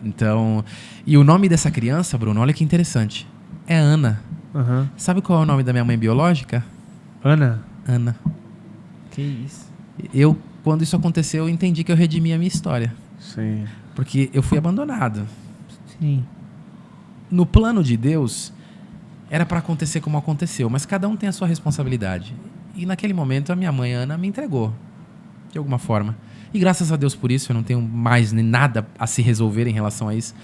Então... E o nome dessa criança, Bruno, olha que interessante. É Ana. Uhum. Sabe qual é o nome da minha mãe biológica? Ana? Ana. Que isso. Quando isso aconteceu, eu entendi que eu redimi a minha história. Sim. Porque eu fui abandonado. Sim. No plano de Deus, era para acontecer como aconteceu, mas cada um tem a sua responsabilidade. E naquele momento, a minha mãe, Ana, me entregou. De alguma forma. E graças a Deus por isso, eu não tenho mais nada a se resolver em relação a isso.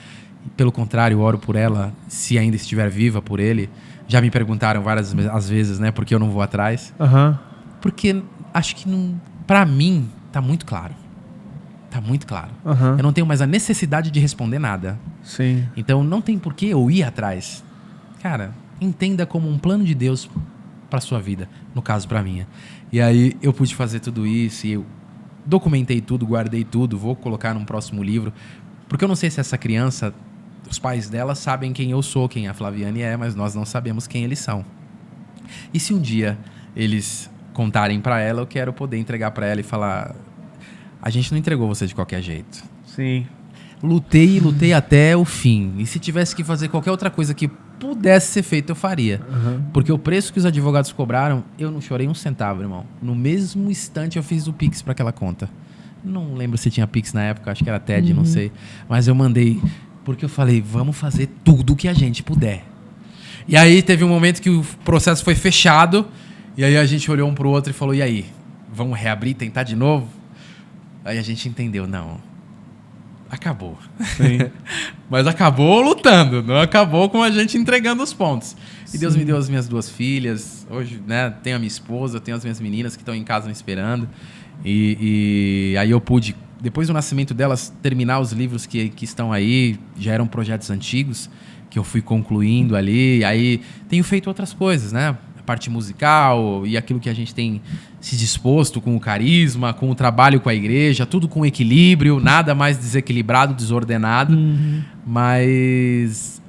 Pelo contrário, oro por ela, se ainda estiver viva, por ele. Já me perguntaram várias vezes, né, por que eu não vou atrás. Aham. Porque acho que, pra mim, tá muito claro. Tá muito claro. Aham. Eu não tenho mais a necessidade de responder nada. Sim. Então não tem por que eu ir atrás. Cara, entenda como um plano de Deus pra sua vida. No caso, pra minha. E aí eu pude fazer tudo isso e eu documentei tudo, guardei tudo. Vou colocar num próximo livro. Porque eu não sei se essa criança... Os pais dela sabem quem eu sou, quem a Flaviane é, mas nós não sabemos quem eles são. E se um dia eles contarem pra ela, eu quero poder entregar pra ela e falar: a gente não entregou você de qualquer jeito. Sim. Lutei até o fim. E se tivesse que fazer qualquer outra coisa que pudesse ser feita, eu faria. Uhum. Porque o preço que os advogados cobraram, eu não chorei um centavo, irmão. No mesmo instante eu fiz o Pix pra aquela conta. Não lembro se tinha Pix na época, acho que era TED, não sei. Mas eu mandei... Porque eu falei, vamos fazer tudo o que a gente puder. E aí teve um momento que o processo foi fechado. E aí a gente olhou um pro outro e falou, e aí? Vamos reabrir, tentar de novo? Aí a gente entendeu, não. Acabou. Sim. Mas acabou lutando. Não acabou com a gente entregando os pontos. E Deus Sim. me deu as minhas 2 filhas. Hoje, né, tenho a minha esposa, tenho as minhas meninas que estão em casa me esperando. E aí eu pude... Depois do nascimento delas, terminar os livros que estão aí, já eram projetos antigos, que eu fui concluindo ali. Aí tenho feito outras coisas, né? A parte musical e aquilo que a gente tem se disposto com o carisma, com o trabalho com a igreja, tudo com equilíbrio, nada mais desequilibrado, desordenado. Mas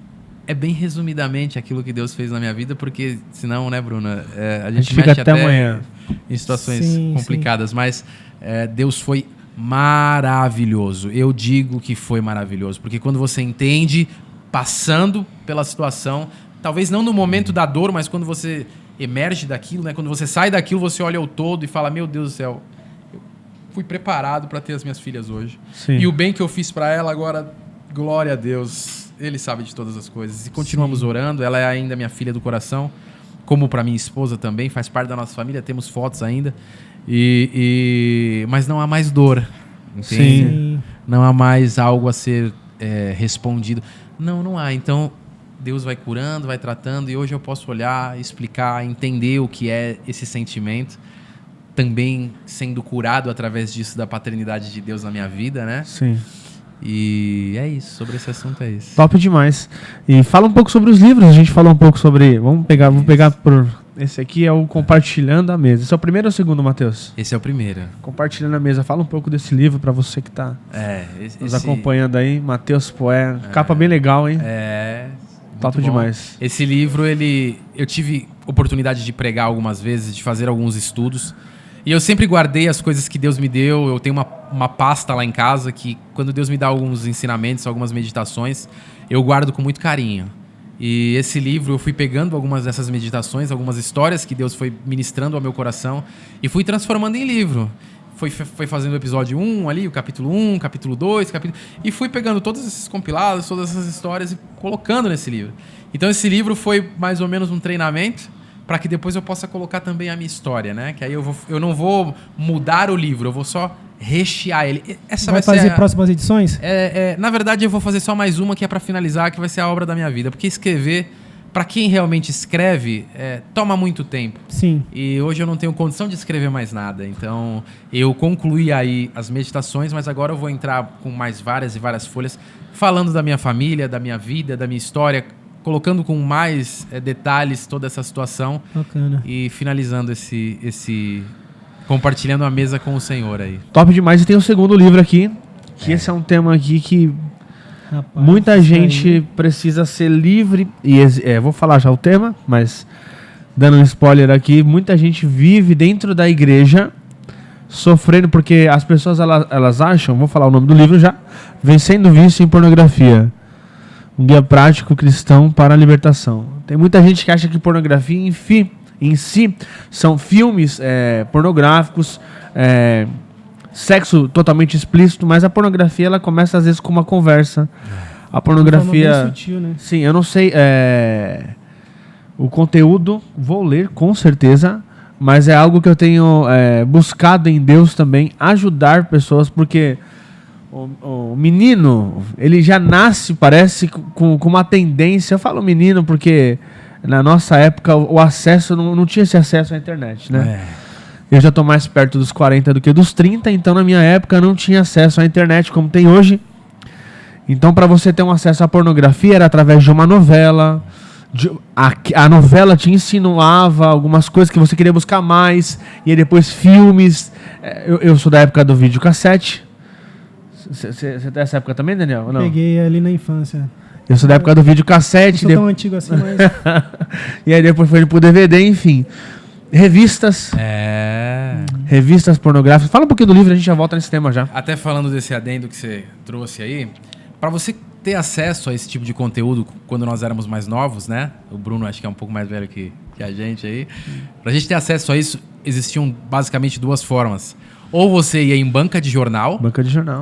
é bem resumidamente aquilo que Deus fez na minha vida, porque senão, né, Bruna, a gente fica mexe até amanhã em situações Sim, complicadas, mas Deus foi maravilhoso. Eu digo que foi maravilhoso, porque quando você entende, passando pela situação, talvez não no momento da dor, mas quando você emerge daquilo, né? Quando você sai daquilo, você olha o todo e fala, meu Deus do céu, eu fui preparado para ter as minhas filhas hoje. Sim. E o bem que eu fiz para ela agora, glória a Deus, Ele sabe de todas as coisas. E continuamos orando, ela é ainda minha filha do coração, como para minha esposa também, faz parte da nossa família, temos fotos ainda. Mas não há mais dor, entende? Sim. Não há mais algo a ser respondido. Não há. Então, Deus vai curando, vai tratando, e hoje eu posso olhar, explicar, entender o que é esse sentimento, também sendo curado através disso da paternidade de Deus na minha vida, né? Sim. E é isso, sobre esse assunto é isso. Top demais. E fala um pouco sobre os livros, a gente falou um pouco sobre... Vamos pegar por... Esse aqui é o Compartilhando a Mesa. Esse é o primeiro ou o segundo, Matheus? Esse é o primeiro. Compartilhando a Mesa. Fala um pouco desse livro pra você que tá nos acompanhando aí. Matheus Poé. Capa bem legal, hein? Top demais. Esse livro, eu tive oportunidade de pregar algumas vezes, de fazer alguns estudos. E eu sempre guardei as coisas que Deus me deu. Eu tenho uma pasta lá em casa que, quando Deus me dá alguns ensinamentos, algumas meditações, eu guardo com muito carinho. E esse livro, eu fui pegando algumas dessas meditações, algumas histórias que Deus foi ministrando ao meu coração e fui transformando em livro. Foi fazendo o episódio 1 ali, o capítulo 1, capítulo 2, e fui pegando todos esses compilados, todas essas histórias e colocando nesse livro. Então esse livro foi mais ou menos um treinamento para que depois eu possa colocar também a minha história, né? Que aí eu não vou mudar o livro, eu vou só rechear ele. Essa vai fazer próximas edições? Na verdade, eu vou fazer só mais uma que é para finalizar, que vai ser a obra da minha vida. Porque escrever, para quem realmente escreve, toma muito tempo. Sim. E hoje eu não tenho condição de escrever mais nada. Então, eu concluí aí as meditações, mas agora eu vou entrar com mais várias e várias folhas, falando da minha família, da minha vida, da minha história, colocando com mais detalhes toda essa situação. Bacana. E finalizando esse compartilhando a mesa com o Senhor aí. Top demais. E tem o segundo livro aqui, que esse é um tema aqui que muita gente precisa ser livre. E vou falar já o tema, mas dando um spoiler aqui, muita gente vive dentro da igreja sofrendo porque as pessoas elas acham, vou falar o nome do livro já, Vencendo o Vício em Pornografia. Um guia prático cristão para a libertação. Tem muita gente que acha que pornografia, em si, são filmes pornográficos, sexo totalmente explícito, mas a pornografia ela começa às vezes com uma conversa. A pornografia... Bem sutil, né? Sim, eu não sei o conteúdo, vou ler com certeza, mas é algo que eu tenho buscado em Deus também, ajudar pessoas, porque... O menino, ele já nasce, parece, com uma tendência. Eu falo menino porque na nossa época o acesso, não tinha esse acesso à internet, né? Eu já estou mais perto dos 40 do que dos 30, então na minha época não tinha acesso à internet como tem hoje. Então para você ter um acesso à pornografia era através de uma novela. A novela te insinuava algumas coisas que você queria buscar mais, e aí depois filmes. Eu sou da época do videocassete. Você tá nessa época também, Daniel? Ou não? Peguei ali na infância. Eu sou da época do videocassete. Não sou tão antigo assim, mas... E aí depois foi pro DVD, enfim. Revistas. Revistas pornográficas. Fala um pouquinho do livro, a gente já volta nesse tema já. Até falando desse adendo que você trouxe aí, para você ter acesso a esse tipo de conteúdo quando nós éramos mais novos, né? O Bruno acho que é um pouco mais velho que a gente aí. Pra gente ter acesso a isso, existiam basicamente duas formas. Ou você ia em banca de jornal,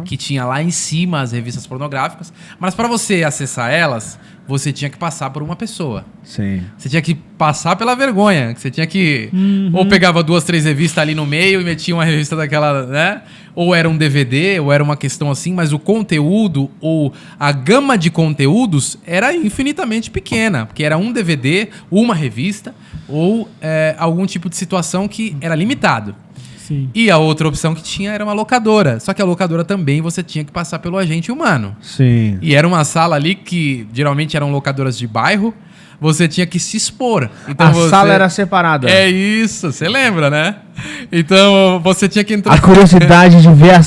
que tinha lá em cima as revistas pornográficas, mas para você acessar elas, você tinha que passar por uma pessoa. Sim. Você tinha que passar pela vergonha, que você tinha que... Ou pegava 2, 3 revistas ali no meio e metia uma revista daquela, né? Ou era um DVD, ou era uma questão assim, mas o conteúdo, ou a gama de conteúdos era infinitamente pequena, porque era um DVD, uma revista, ou algum tipo de situação que era limitado. Sim. E a outra opção que tinha era uma locadora. Só que a locadora também você tinha que passar pelo agente humano. Sim. E era uma sala ali que geralmente eram locadoras de bairro. Você tinha que se expor. Então a sala era separada. É isso, você lembra, né? Então você tinha que entrar... A curiosidade de ver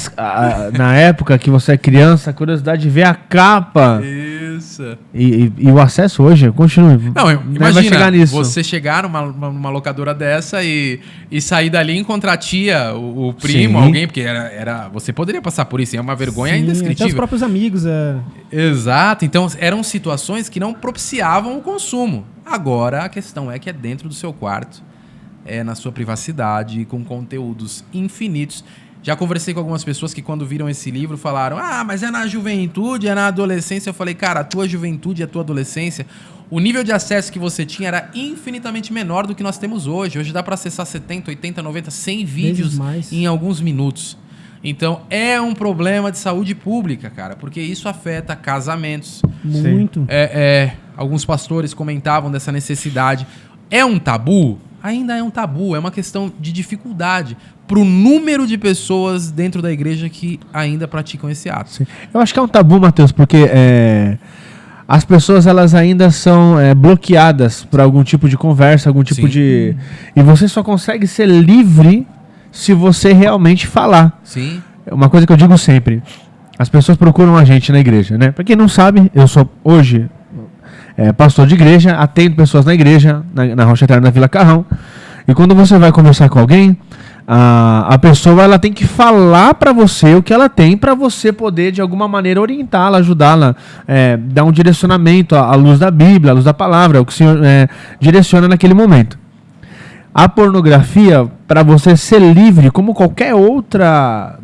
na época que você é criança, a curiosidade de ver a capa. Isso. E o acesso hoje, continue. Não, imagina, vai chegar nisso. Você chegar numa locadora dessa e sair dali e encontrar a tia, o primo, Sim. alguém, porque você poderia passar por isso, é uma vergonha indescritível. Até os próprios amigos. Exato, então eram situações que não propiciavam o consumo. Agora a questão é que é dentro do seu quarto, na sua privacidade, com conteúdos infinitos. Já conversei com algumas pessoas que quando viram esse livro falaram: mas é na juventude, é na adolescência. Eu falei: cara, a tua juventude e a tua adolescência, o nível de acesso que você tinha era infinitamente menor do que nós temos hoje. Hoje dá para acessar 70, 80, 90, 100 vídeos em alguns minutos. Então é um problema de saúde pública, cara, porque isso afeta casamentos. Muito. Alguns pastores comentavam dessa necessidade. É um tabu? Ainda é um tabu, é uma questão de dificuldade para o número de pessoas dentro da igreja que ainda praticam esse ato. Sim. Eu acho que é um tabu, Matheus, porque as pessoas elas ainda são bloqueadas por algum tipo de conversa, algum tipo de... E você só consegue ser livre se você realmente falar. Sim. Uma coisa que eu digo sempre, as pessoas procuram a gente na igreja, né? Para quem não sabe, eu sou hoje... pastor de igreja, atendo pessoas na igreja, na Rocha Eterna, na Vila Carrão. E quando você vai conversar com alguém, a pessoa ela tem que falar para você o que ela tem para você poder, de alguma maneira, orientá-la, ajudá-la, dar um direcionamento à luz da Bíblia, à luz da palavra, o que o Senhor direciona naquele momento. A pornografia, para você ser livre, como qualquer outra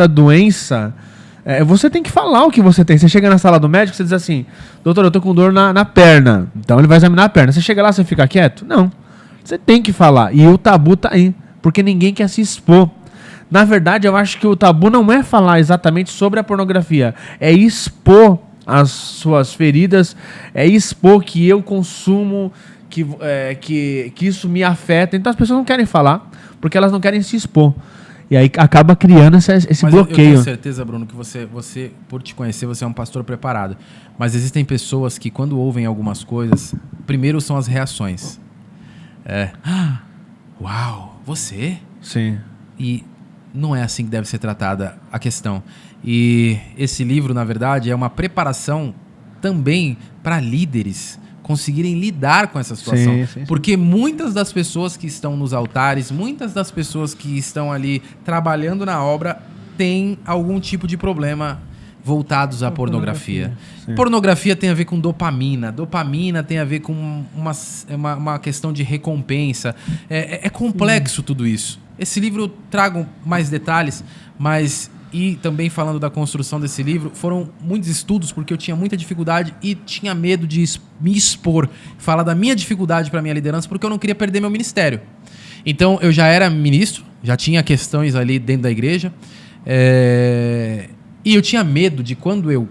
doença... você tem que falar o que você tem. Você chega na sala do médico, você diz assim: doutor, eu tô com dor na perna. Então ele vai examinar a perna. Você chega lá, você fica quieto? Não. Você tem que falar. E o tabu tá aí, porque ninguém quer se expor. Na verdade, eu acho que o tabu não é falar exatamente sobre a pornografia, é expor as suas feridas, é expor que eu consumo, que isso me afeta. Então as pessoas não querem falar, porque elas não querem se expor. E aí acaba criando esse Mas bloqueio. Eu tenho certeza, Bruno, que você, por te conhecer, você é um pastor preparado. Mas existem pessoas que, quando ouvem algumas coisas, primeiro são as reações. Uau, você? Sim. E não é assim que deve ser tratada a questão. E esse livro, na verdade, é uma preparação também para líderes conseguirem lidar com essa situação. Sim. Porque muitas das pessoas que estão nos altares, muitas das pessoas que estão ali trabalhando na obra, têm algum tipo de problema voltados à pornografia. Pornografia tem a ver com dopamina. Dopamina tem a ver com uma questão de recompensa. É complexo tudo isso. Esse livro eu trago mais detalhes, mas... E também falando da construção desse livro, foram muitos estudos, porque eu tinha muita dificuldade e tinha medo de me expor, falar da minha dificuldade para a minha liderança, porque eu não queria perder meu ministério. Então, eu já era ministro, já tinha questões ali dentro da igreja, e eu tinha medo de quando eu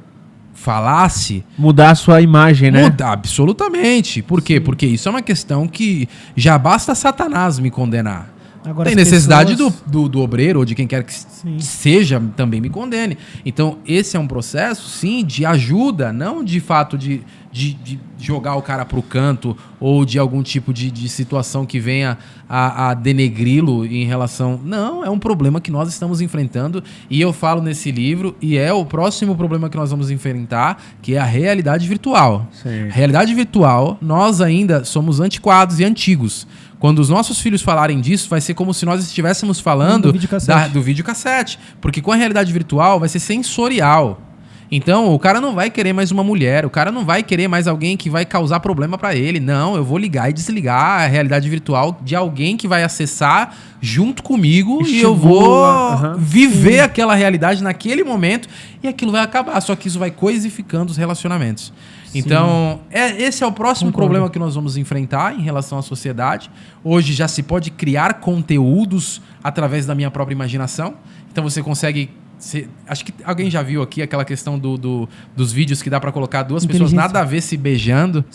falasse... Mudar a sua imagem, né? Mudar, absolutamente. Por quê? Porque isso é uma questão que já basta Satanás me condenar. Agora, tem necessidade do obreiro ou de quem quer que seja também me condene. Então, esse é um processo, sim, de ajuda, não de fato de jogar o cara pro canto ou de algum tipo de situação que venha a denegri-lo em relação... Não, é um problema que nós estamos enfrentando e eu falo nesse livro e é o próximo problema que nós vamos enfrentar, que é a realidade virtual. Sim. Realidade virtual, nós ainda somos antiquados e antigos. Quando os nossos filhos falarem disso, vai ser como se nós estivéssemos falando do videocassete. Porque com a realidade virtual vai ser sensorial. Então, o cara não vai querer mais uma mulher, o cara não vai querer mais alguém que vai causar problema pra ele. Não, eu vou ligar e desligar a realidade virtual de alguém que vai acessar junto comigo e eu vou viver aquela realidade naquele momento e aquilo vai acabar. Só que isso vai coisificando os relacionamentos. Então, esse é o próximo problema que nós vamos enfrentar em relação à sociedade. Hoje já se pode criar conteúdos através da minha própria imaginação. Então você consegue... acho que alguém já viu aqui aquela questão dos vídeos que dá pra colocar duas pessoas nada a ver se beijando,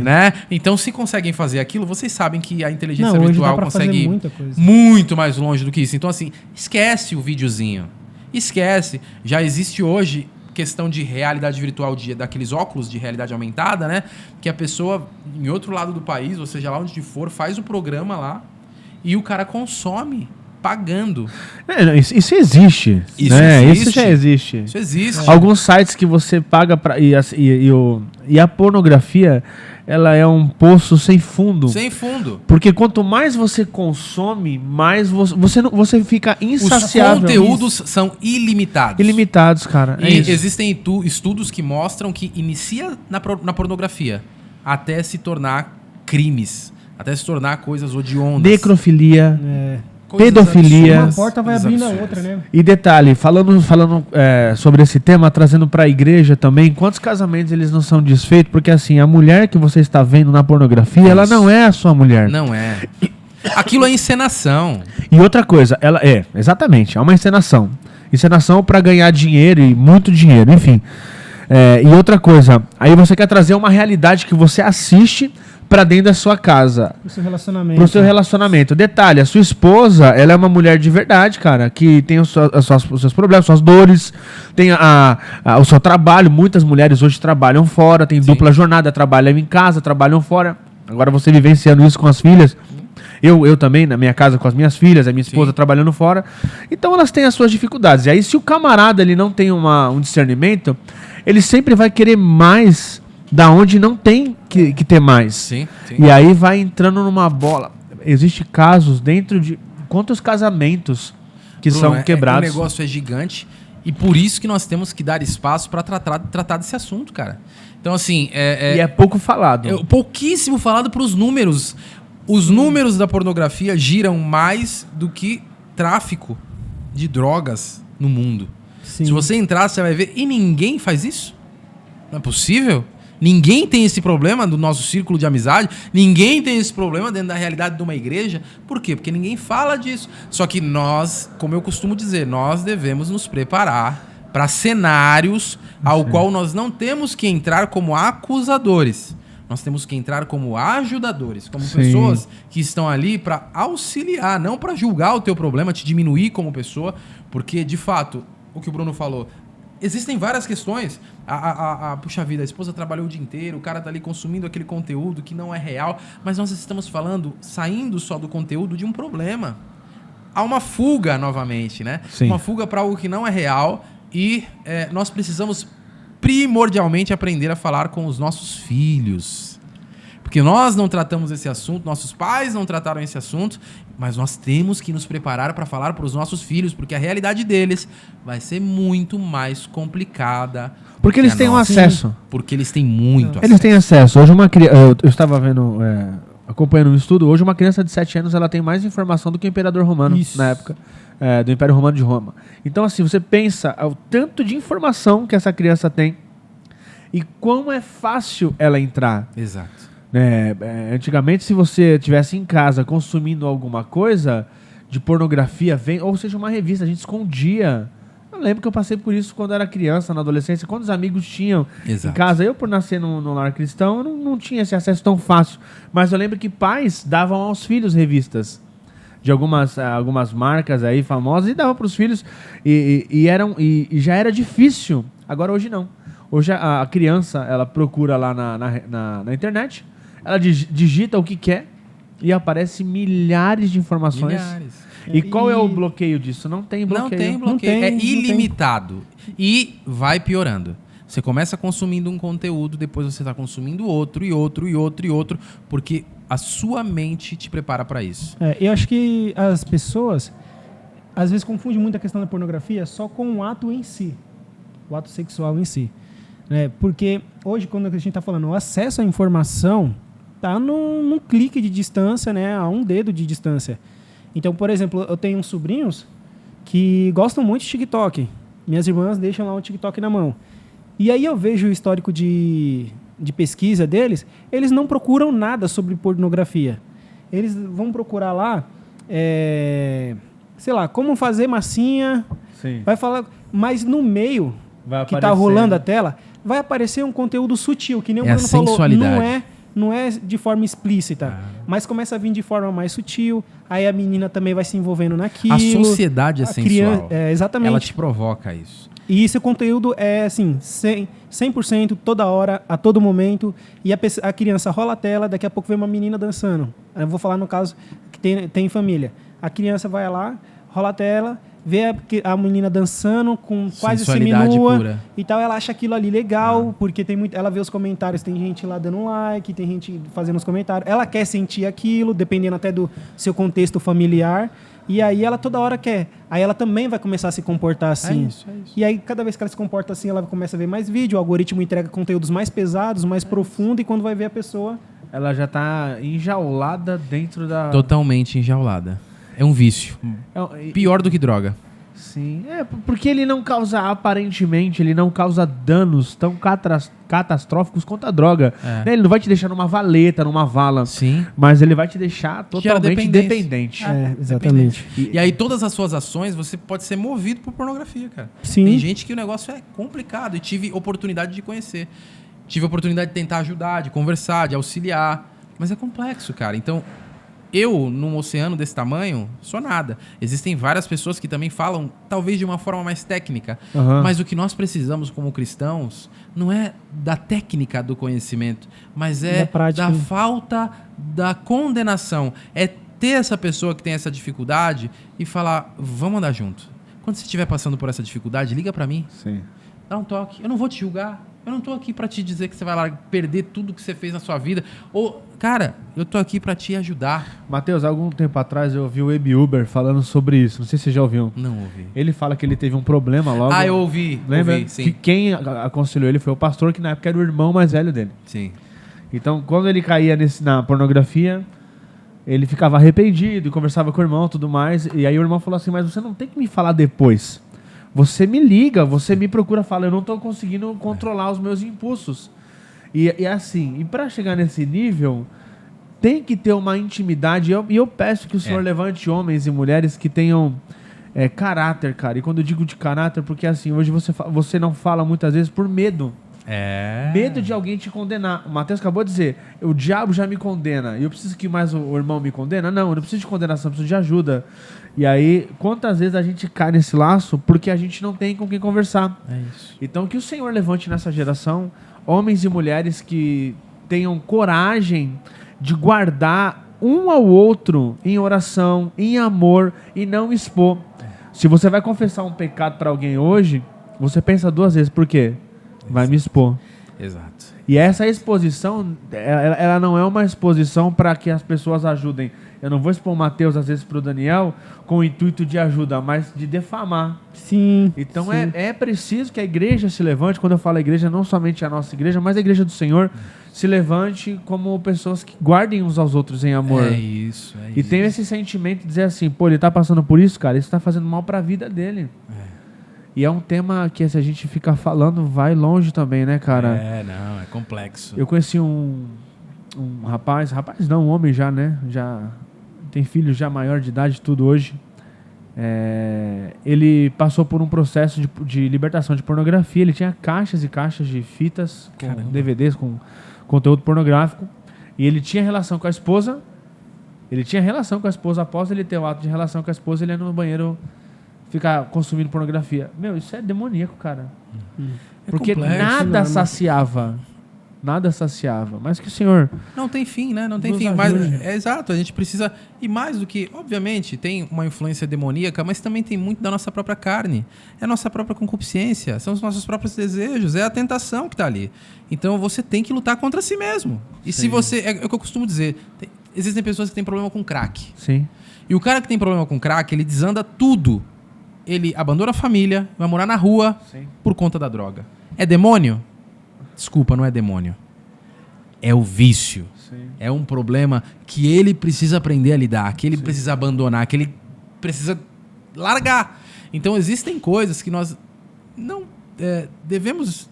né? Então, se conseguem fazer aquilo, vocês sabem que a inteligência virtual consegue ir muito mais longe do que isso. Então, assim, esquece o videozinho. Esquece. Já existe hoje questão de realidade virtual, daqueles óculos de realidade aumentada, né? Que a pessoa, em outro lado do país, ou seja, lá onde for, faz o programa lá e o cara consome pagando. Isso existe. Isso já existe. Isso existe. Alguns sites que você paga pra, e a pornografia, ela é um poço sem fundo. Sem fundo. Porque quanto mais você consome, mais você fica insaciável. Os conteúdos são ilimitados. Ilimitados, cara. E existem estudos que mostram que inicia na pornografia até se tornar crimes, até se tornar coisas hediondas. Necrofilia. Pedofilia. Uma porta vai abrindo a outra, né? E detalhe, falando sobre esse tema, trazendo para a igreja também, quantos casamentos eles não são desfeitos? Porque assim, a mulher que você está vendo na pornografia, ela não é a sua mulher. Não é. Aquilo é encenação. E outra coisa, exatamente, é uma encenação. Encenação para ganhar dinheiro e muito dinheiro, enfim. E outra coisa, aí você quer trazer uma realidade que você assiste pra dentro da sua casa. Pro seu relacionamento. Pro seu relacionamento. Detalhe, a sua esposa, ela é uma mulher de verdade, cara, que tem os seus problemas, suas dores, tem o seu trabalho. Muitas mulheres hoje trabalham fora, tem dupla jornada, trabalham em casa, trabalham fora. Agora você vivenciando isso com as filhas. Eu também, na minha casa com as minhas filhas, a minha esposa trabalhando fora. Então elas têm as suas dificuldades. E aí se o camarada ele não tem um discernimento, ele sempre vai querer mais da onde não tem que ter mais. Sim. E aí vai entrando numa bola. Existem casos dentro de... Quantos casamentos que Bruno, são quebrados? O negócio é gigante e por isso que nós temos que dar espaço para tratar desse assunto, cara. Então, assim... E é pouco falado. É pouquíssimo falado para os números. Os números da pornografia giram mais do que tráfico de drogas no mundo. Sim. Se você entrar, você vai ver... E ninguém faz isso? Não é possível? Ninguém tem esse problema do nosso círculo de amizade, ninguém tem esse problema dentro da realidade de uma igreja. Por quê? Porque ninguém fala disso. Só que nós, como eu costumo dizer, nós devemos nos preparar para cenários ao qual nós não temos que entrar como acusadores. Nós temos que entrar como ajudadores, como pessoas que estão ali para auxiliar, não para julgar o teu problema, te diminuir como pessoa, porque, de fato, o que o Bruno falou, existem várias questões. Puxa vida, a esposa trabalhou o dia inteiro, o cara tá ali consumindo aquele conteúdo que não é real, mas nós estamos falando, saindo só do conteúdo, de um problema. Há uma fuga, novamente, né? Sim. Uma fuga para algo que não é real e nós precisamos primordialmente aprender a falar com os nossos filhos. Porque nós não tratamos esse assunto, nossos pais não trataram esse assunto, mas nós temos que nos preparar para falar para os nossos filhos, porque a realidade deles vai ser muito mais complicada. Porque eles têm um acesso. Porque eles têm muito acesso. Eles têm acesso. Hoje uma criança... Eu estava vendo... acompanhando um estudo, hoje uma criança de 7 anos ela tem mais informação do que o imperador romano na época do Império Romano de Roma. Então, assim, você pensa o tanto de informação que essa criança tem e como é fácil ela entrar. Exato. Antigamente, se você estivesse em casa consumindo alguma coisa de pornografia, ou seja, uma revista, a gente escondia. Eu lembro que eu passei por isso quando era criança, na adolescência, quando os amigos tinham em casa. Eu, por nascer num lar cristão, eu não tinha esse acesso tão fácil. Mas eu lembro que pais davam aos filhos revistas de algumas marcas aí famosas e davam para os filhos. E já era difícil. Agora, hoje não. Hoje a criança, ela procura lá na internet, ela digita o que quer e aparece milhares de informações. E qual é o bloqueio disso? Não tem bloqueio. Não tem bloqueio. É ilimitado. E vai piorando. Você começa consumindo um conteúdo, depois você está consumindo outro, e outro, e outro, e outro, porque a sua mente te prepara para isso. Eu acho que as pessoas, às vezes, confundem muito a questão da pornografia só com o ato em si. O ato sexual em si. Porque hoje, quando a gente está falando, o acesso à informação está num clique de distância, né, a um dedo de distância. Então, por exemplo, eu tenho uns sobrinhos que gostam muito de TikTok. Minhas irmãs deixam lá o TikTok na mão. E aí eu vejo o histórico de pesquisa deles, eles não procuram nada sobre pornografia. Eles vão procurar lá, sei lá, como fazer massinha. Sim. Vai falar, mas no meio que está rolando a tela, vai aparecer um conteúdo sutil, que nem o Bruno falou. Não é de forma explícita, mas começa a vir de forma mais sutil, aí a menina também vai se envolvendo naquilo. A sociedade é sensual. Exatamente. Ela te provoca isso. E esse conteúdo é assim, 100%, toda hora, a todo momento, e a criança rola a tela, daqui a pouco vem uma menina dançando. Eu vou falar no caso que tem família. A criança vai lá, rola a tela, vê a menina dançando com quase seminua pura. E tal, ela acha aquilo ali legal, porque ela vê os comentários, tem gente lá dando um like, tem gente fazendo os comentários, ela quer sentir aquilo, dependendo até do seu contexto familiar, e aí ela toda hora quer, aí ela também vai começar a se comportar assim. É isso. E aí cada vez que ela se comporta assim, ela começa a ver mais vídeo, o algoritmo entrega conteúdos mais pesados, mais profundos, e quando vai ver a pessoa... Ela já está enjaulada dentro da... Totalmente enjaulada. É um vício. Pior do que droga. Sim, porque ele não causa, aparentemente, ele não causa danos tão catastróficos quanto a droga. Ele não vai te deixar numa valeta, numa vala. Sim. Mas ele vai te deixar totalmente dependente. Exatamente. E aí todas as suas ações, você pode ser movido por pornografia, cara. Sim. Tem gente que o negócio é complicado e tive oportunidade de conhecer. Tive oportunidade de tentar ajudar, de conversar, de auxiliar. Mas é complexo, cara. Então... Eu, num oceano desse tamanho, sou nada. Existem várias pessoas que também falam, talvez de uma forma mais técnica. Mas o que nós precisamos como cristãos não é da técnica do conhecimento, mas é da falta da condenação. É ter essa pessoa que tem essa dificuldade e falar, vamos andar junto. Quando você estiver passando por essa dificuldade, liga pra mim. Sim. Dá um toque. Eu não vou te julgar. Eu não tô aqui pra te dizer que você vai lá perder tudo que você fez na sua vida. Ou, cara, eu tô aqui pra te ajudar. Matheus, algum tempo atrás eu ouvi o Ebi Uber falando sobre isso. Não sei se você já ouviu. Não ouvi. Ele fala que ele teve um problema logo. Eu ouvi. Lembra? Ouvi, sim. Que quem aconselhou ele foi o pastor, que na época era o irmão mais velho dele. Sim. Então, quando ele caía na pornografia, ele ficava arrependido, conversava com o irmão e tudo mais. E aí o irmão falou assim, mas você não tem que me falar depois. Você me liga, você me procura, fala, eu não estou conseguindo controlar os meus impulsos. E assim, e para chegar nesse nível, tem que ter uma intimidade. E eu peço que o Senhor levante homens e mulheres que tenham caráter, cara. E quando eu digo de caráter, porque assim, hoje você não fala muitas vezes por medo. Medo de alguém te condenar. O Mateus acabou de dizer, o diabo já me condena e eu preciso que mais o irmão me condena? Não, eu não preciso de condenação, eu preciso de ajuda. E aí, quantas vezes a gente cai nesse laço porque a gente não tem com quem conversar. Isso. Então, que o Senhor levante nessa geração homens e mulheres que tenham coragem de guardar um ao outro em oração, em amor e não expor. Se você vai confessar um pecado para alguém hoje, você pensa 2 vezes. Por quê? Vai me expor. Exato. E essa exposição, ela não é uma exposição para que as pessoas ajudem. Eu não vou expor o Mateus, às vezes, para o Daniel, com o intuito de ajuda, mas de defamar. Sim. Então sim. É preciso que a igreja se levante. Quando eu falo igreja, não somente a nossa igreja, mas a igreja do Senhor se levante como pessoas que guardem uns aos outros em amor. É isso. E tenha esse sentimento de dizer assim, pô, ele tá passando por isso, cara, isso tá fazendo mal para a vida dele. E é um tema que, se a gente ficar falando, vai longe também, né, cara? É complexo. Eu conheci um rapaz não, um homem já, né? Já tem filho já maior de idade, tudo hoje. Ele passou por um processo de libertação de pornografia. Ele tinha caixas e caixas de fitas, com DVDs, com conteúdo pornográfico. E ele tinha relação com a esposa. Após ele ter o ato de relação com a esposa, ele ia no banheiro ficar consumindo pornografia. Meu, isso é demoníaco, cara. Porque nada saciava. Mas que o Senhor... Não tem fim, né? Não tem fim. Mas, exato, a gente precisa... E mais do que... Obviamente, tem uma influência demoníaca, mas também tem muito da nossa própria carne. É a nossa própria concupiscência. São os nossos próprios desejos. É a tentação que está ali. Então, você tem que lutar contra si mesmo. E se você... É o que eu costumo dizer. Existem pessoas que têm problema com crack. Sim. E o cara que tem problema com crack, ele desanda tudo. Ele abandona a família, vai morar na rua por conta da droga. É demônio? Desculpa, não é demônio. É o vício. Sim. É um problema que ele precisa aprender a lidar, que ele precisa abandonar, que ele precisa largar. Então existem coisas que nós não devemos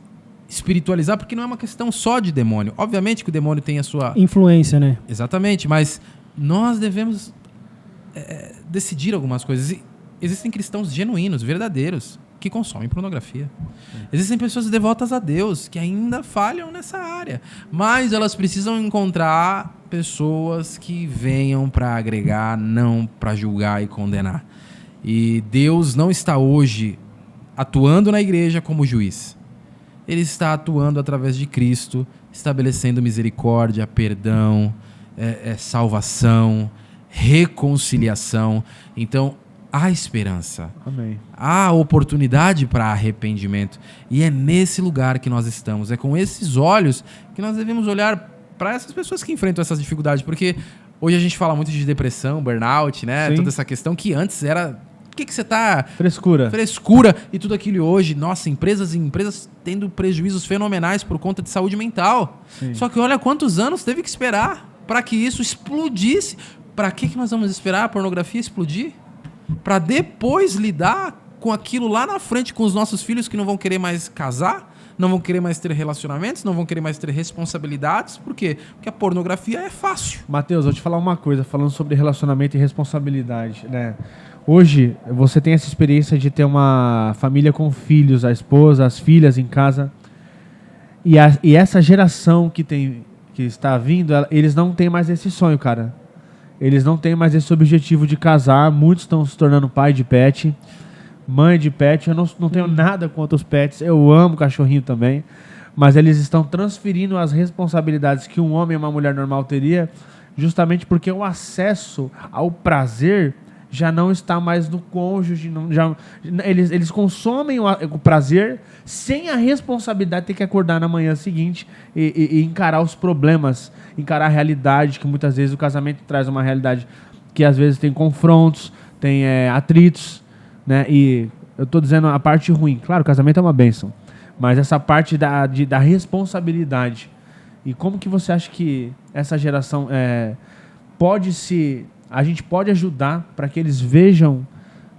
espiritualizar, porque não é uma questão só de demônio. Obviamente que o demônio tem a sua... influência, né? Exatamente, mas nós devemos decidir algumas coisas. E existem cristãos genuínos, verdadeiros, que consomem pornografia. Existem pessoas devotas a Deus que ainda falham nessa área, mas elas precisam encontrar pessoas que venham para agregar, não para julgar e condenar. E Deus não está hoje atuando na igreja como juiz. Ele está atuando através de Cristo, estabelecendo misericórdia, perdão, salvação, reconciliação. Então, há esperança. Amém. Há oportunidade para arrependimento. E é nesse lugar que nós estamos. É com esses olhos que nós devemos olhar para essas pessoas que enfrentam essas dificuldades. Porque hoje a gente fala muito de depressão, burnout, né? Sim. Toda essa questão que antes era... O que você tá... Frescura e tudo aquilo. E hoje, nossa, empresas tendo prejuízos fenomenais por conta de saúde mental. Sim. Só que olha quantos anos teve que esperar para que isso explodisse. Para que nós vamos esperar a pornografia explodir? Para depois lidar com aquilo lá na frente com os nossos filhos que não vão querer mais casar, não vão querer mais ter relacionamentos, não vão querer mais ter responsabilidades. Por quê? Porque a pornografia é fácil. Mateus, vou te falar uma coisa, falando sobre relacionamento e responsabilidade, né? Hoje, você tem essa experiência de ter uma família com filhos, a esposa, as filhas em casa. E essa geração que está vindo, eles não têm mais esse sonho, cara. Eles não têm mais esse objetivo de casar. Muitos estão se tornando pai de pet, mãe de pet. Eu não tenho nada contra os pets. Eu amo cachorrinho também. Mas eles estão transferindo as responsabilidades que um homem e uma mulher normal teria, justamente porque o acesso ao prazer já não está mais no cônjuge. Eles consomem o prazer sem a responsabilidade de ter que acordar na manhã seguinte e encarar os problemas, encarar a realidade, que muitas vezes o casamento traz uma realidade que às vezes tem confrontos, tem atritos, né? E eu estou dizendo a parte ruim. Claro, o casamento é uma bênção, mas essa parte da responsabilidade. E como que você acha que essa geração a gente pode ajudar para que eles vejam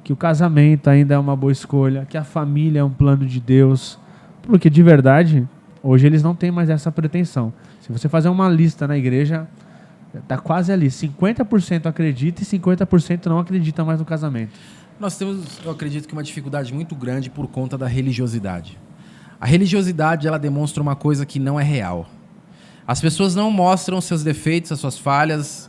que o casamento ainda é uma boa escolha, que a família é um plano de Deus? Porque, de verdade, Hoje eles não têm mais essa pretensão. Se você fazer uma lista na igreja, tá quase ali. 50% acredita e 50% não acredita mais no casamento. Nós temos, eu acredito que uma dificuldade muito grande por conta da religiosidade. A religiosidade, ela demonstra uma coisa que não é real. As pessoas não mostram seus defeitos, as suas falhas,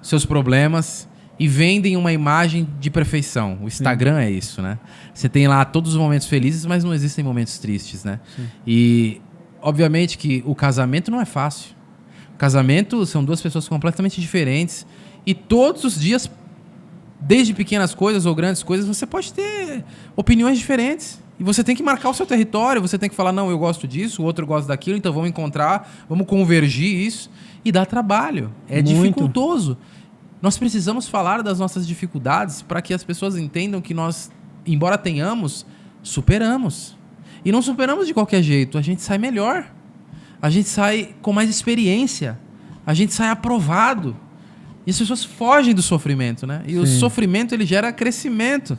seus problemas e vendem uma imagem de perfeição. O Instagram é isso, né? Você tem lá todos os momentos felizes, mas não existem momentos tristes, né? Sim. E, obviamente, que o casamento não é fácil. O casamento são duas pessoas completamente diferentes e todos os dias, desde pequenas coisas ou grandes coisas, você pode ter opiniões diferentes. E você tem que marcar o seu território, você tem que falar, não, eu gosto disso, o outro gosta daquilo, então vamos encontrar, vamos convergir isso. E dá trabalho. É muito dificultoso. Nós precisamos falar das nossas dificuldades para que as pessoas entendam que nós, embora tenhamos, superamos. E não superamos de qualquer jeito, a gente sai melhor. A gente sai com mais experiência. A gente sai aprovado. E as pessoas fogem do sofrimento, né? E o sofrimento, ele gera crescimento.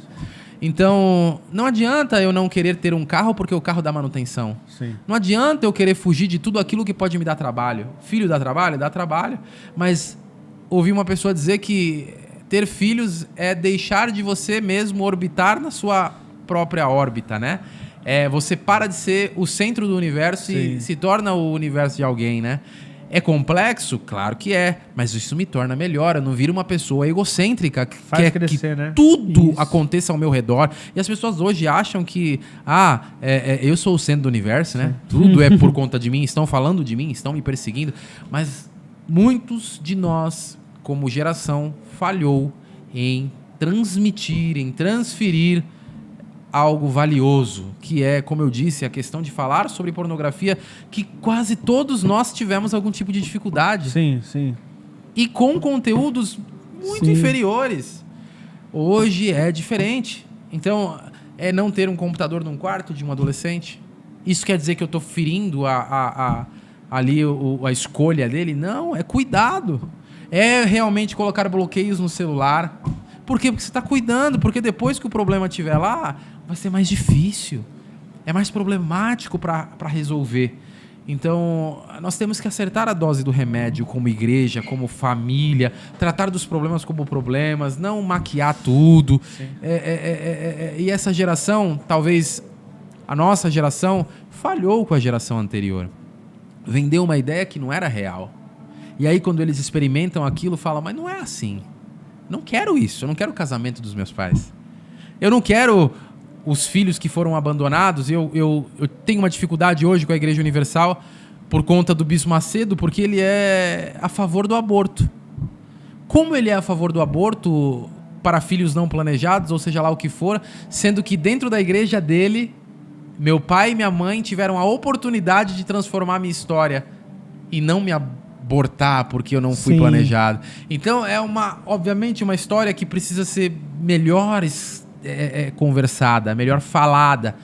Então, não adianta eu não querer ter um carro porque o carro dá manutenção. Sim. Não adianta eu querer fugir de tudo aquilo que pode me dar trabalho. Filho dá trabalho? Dá trabalho. Mas ouvi uma pessoa dizer que ter filhos é deixar de você mesmo orbitar na sua própria órbita, né? Você para de ser o centro do universo e se torna o universo de alguém, né? É complexo? Claro que é, mas isso me torna melhor. Eu não viro uma pessoa egocêntrica que quer crescer, né? Tudo aconteça ao meu redor. E as pessoas hoje acham que eu sou o centro do universo, né? Tudo é por conta de mim, estão falando de mim, estão me perseguindo. Mas muitos de nós, como geração, falhou em transmitir, em transferir algo valioso, que é, como eu disse, a questão de falar sobre pornografia, que quase todos nós tivemos algum tipo de dificuldade. Sim, sim. E com conteúdos muito inferiores. Hoje é diferente. Então, é não ter um computador num quarto de um adolescente. Isso quer dizer que eu estou ferindo ali a escolha dele? Não, é cuidado. É realmente colocar bloqueios no celular. Por quê? Porque você está cuidando, porque depois que o problema estiver lá, vai ser mais difícil. É mais problemático para resolver. Então, nós temos que acertar a dose do remédio como igreja, como família, tratar dos problemas como problemas, não maquiar tudo. E essa geração, talvez a nossa geração, falhou com a geração anterior. Vendeu uma ideia que não era real. E aí, quando eles experimentam aquilo, falam, mas não é assim. Não quero isso, eu não quero o casamento dos meus pais. Eu não quero os filhos que foram abandonados. Eu tenho uma dificuldade hoje com a Igreja Universal por conta do Bispo Macedo, porque ele é a favor do aborto. Como ele é a favor do aborto para filhos não planejados, ou seja lá o que for, sendo que dentro da igreja dele, meu pai e minha mãe tiveram a oportunidade de transformar a minha história e não me abortar porque eu não fui planejado. Então é obviamente uma história que precisa ser melhor conversada, melhor falada,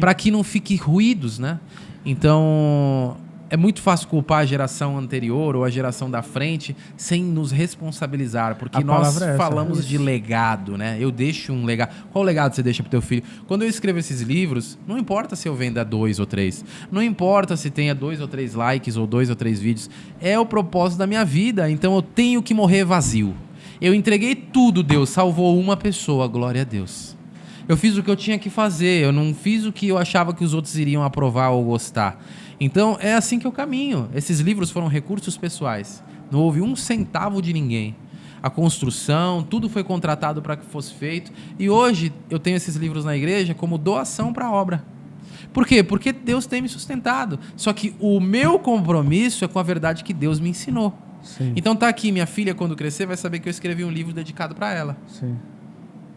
para que não fique ruídos, né? Então é muito fácil culpar a geração anterior ou a geração da frente sem nos responsabilizar, porque nós falamos de legado, né? Eu deixo um legado. Qual legado você deixa pro teu filho? Quando eu escrevo esses livros, não importa se eu venda 2 ou 3, não importa se tenha 2 ou 3 likes ou 2 ou 3 vídeos, é o propósito da minha vida, então eu tenho que morrer vazio. Eu entreguei tudo, Deus salvou uma pessoa, glória a Deus. Eu fiz o que eu tinha que fazer, eu não fiz o que eu achava que os outros iriam aprovar ou gostar. Então, é assim que eu caminho. Esses livros foram recursos pessoais. Não houve um centavo de ninguém. A construção, tudo foi contratado para que fosse feito. E hoje, eu tenho esses livros na igreja como doação para a obra. Por quê? Porque Deus tem me sustentado. Só que o meu compromisso é com a verdade que Deus me ensinou. Sim. Então, tá aqui, minha filha, quando crescer, vai saber que eu escrevi um livro dedicado para ela. Sim.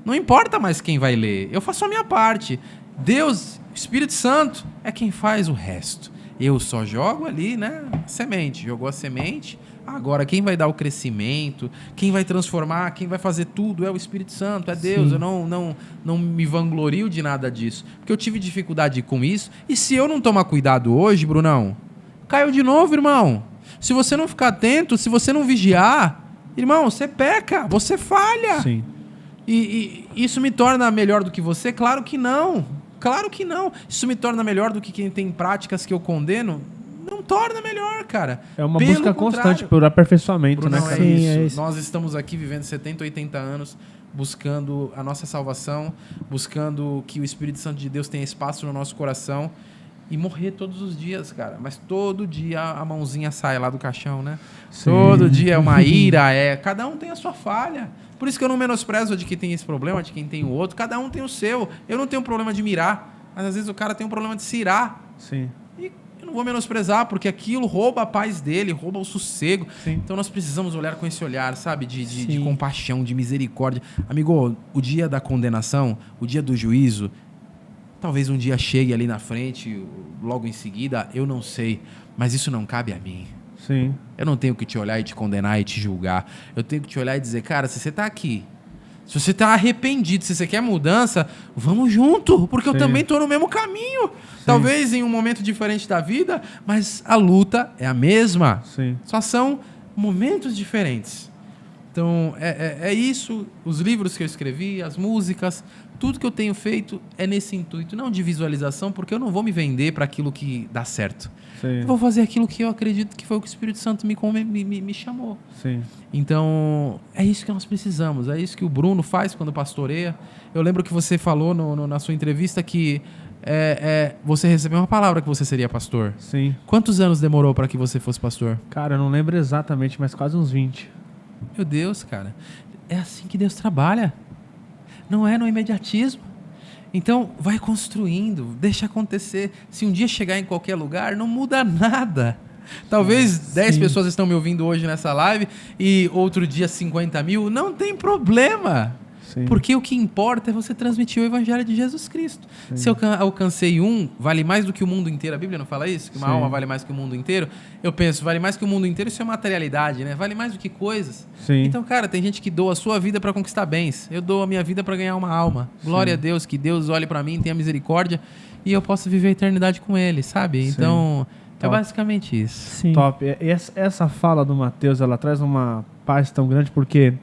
Não importa mais quem vai ler. Eu faço a minha parte. Deus, Espírito Santo, é quem faz o resto. Eu só jogo ali, né? Semente. Jogou a semente. Agora, quem vai dar o crescimento, quem vai transformar, quem vai fazer tudo é o Espírito Santo, é Deus. Sim. Eu não me vanglorio de nada disso. Porque eu tive dificuldade com isso. E se eu não tomar cuidado hoje, Brunão, caiu de novo, irmão. Se você não ficar atento, se você não vigiar, irmão, você peca, você falha. Sim. E isso me torna melhor do que você? Claro que não. Claro que não. Isso me torna melhor do que quem tem práticas que eu condeno? Não torna melhor, cara. É uma busca constante por aperfeiçoamento, Bruno, né, cara? Sim, é isso. Nós estamos aqui vivendo 70, 80 anos buscando a nossa salvação, buscando que o Espírito Santo de Deus tenha espaço no nosso coração e morrer todos os dias, cara. Mas todo dia a mãozinha sai lá do caixão, né? Sim. Todo dia é uma ira, cada um tem a sua falha. Por isso que eu não menosprezo de quem tem esse problema, de quem tem o outro. Cada um tem o seu. Eu não tenho problema de mirar, mas às vezes o cara tem um problema de se irar. Sim. E eu não vou menosprezar, porque aquilo rouba a paz dele, rouba o sossego. Sim. Então nós precisamos olhar com esse olhar, sabe? De compaixão, de misericórdia. Amigo, o dia da condenação, o dia do juízo, talvez um dia chegue ali na frente, logo em seguida, eu não sei. Mas isso não cabe a mim. Sim. Eu não tenho que te olhar e te condenar e te julgar. Eu tenho que te olhar e dizer, cara, se você está aqui, se você está arrependido, se você quer mudança, vamos junto, porque eu também estou no mesmo caminho. Sim. Talvez em um momento diferente da vida, mas a luta é a mesma. Sim. Só são momentos diferentes. Então, é isso, os livros que eu escrevi, as músicas, tudo que eu tenho feito é nesse intuito, não de visualização, porque eu não vou me vender para aquilo que dá certo. Sim. Eu vou fazer aquilo que eu acredito que foi o que o Espírito Santo me chamou. Sim. Então, é isso que nós precisamos, é isso que o Bruno faz quando pastoreia. Eu lembro que você falou na sua entrevista que você recebeu uma palavra que você seria pastor. Sim. Quantos anos demorou para que você fosse pastor? Cara, eu não lembro exatamente, mas quase uns 20. Meu Deus, cara. É assim que Deus trabalha. Não é no imediatismo. Então, vai construindo, deixa acontecer. Se um dia chegar em qualquer lugar, não muda nada. Talvez 10 pessoas estão me ouvindo hoje nessa live e outro dia 50 mil. Não tem problema. Sim. Porque o que importa é você transmitir o Evangelho de Jesus Cristo. Sim. Se eu alcancei vale mais do que o mundo inteiro. A Bíblia não fala isso? Que uma alma vale mais que o mundo inteiro? Eu penso, vale mais que o mundo inteiro, isso é materialidade, né? Vale mais do que coisas. Sim. Então, cara, tem gente que doa a sua vida para conquistar bens. Eu dou a minha vida para ganhar uma alma. Glória a Deus, que Deus olhe para mim, tenha misericórdia e eu possa viver a eternidade com Ele, sabe? Então, é basicamente isso. Sim. Top. Essa fala do Mateus, ela traz uma paz tão grande porque...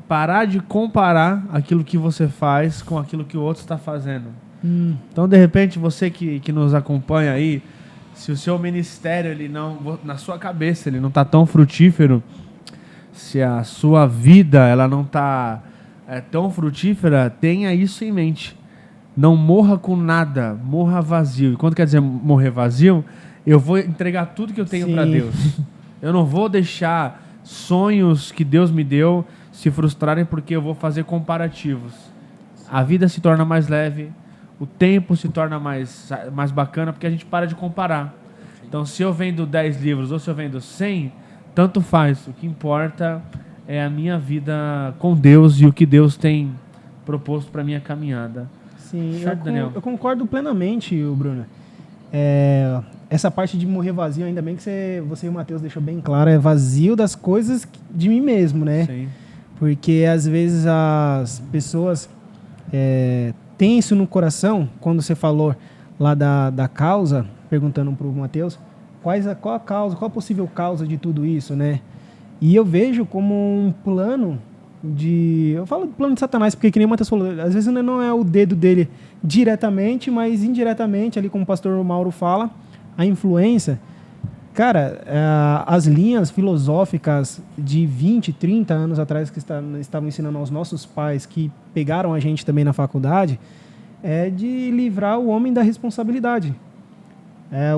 parar de comparar aquilo que você faz com aquilo que o outro está fazendo. Então, de repente, você que nos acompanha aí, se o seu ministério, ele não, na sua cabeça, ele não está tão frutífero, se a sua vida ela não está tão frutífera, tenha isso em mente. Não morra com nada, morra vazio. E quando quer dizer morrer vazio, eu vou entregar tudo que eu tenho para Deus. Eu não vou deixar sonhos que Deus me deu se frustrarem porque eu vou fazer comparativos. A vida se torna mais leve, o tempo se torna mais bacana porque a gente para de comparar. Então, se eu vendo 10 livros ou se eu vendo 100, tanto faz. O que importa é a minha vida com Deus e o que Deus tem proposto para minha caminhada. Sim, certo, Daniel? Eu concordo plenamente, Bruno. Essa parte de morrer vazio, ainda bem que você e o Mateus deixou bem claro, é vazio das coisas de mim mesmo, né? Sim. Porque às vezes as pessoas têm isso no coração, quando você falou lá da causa, perguntando para o Mateus, qual a causa, qual a possível causa de tudo isso, né? E eu vejo como um plano eu falo do plano de Satanás, porque que nem o Mateus falou, às vezes não é o dedo dele diretamente, mas indiretamente, ali como o pastor Mauro fala, a influência. Cara, as linhas filosóficas de 20, 30 anos atrás que estavam ensinando aos nossos pais, que pegaram a gente também na faculdade, é de livrar o homem da responsabilidade.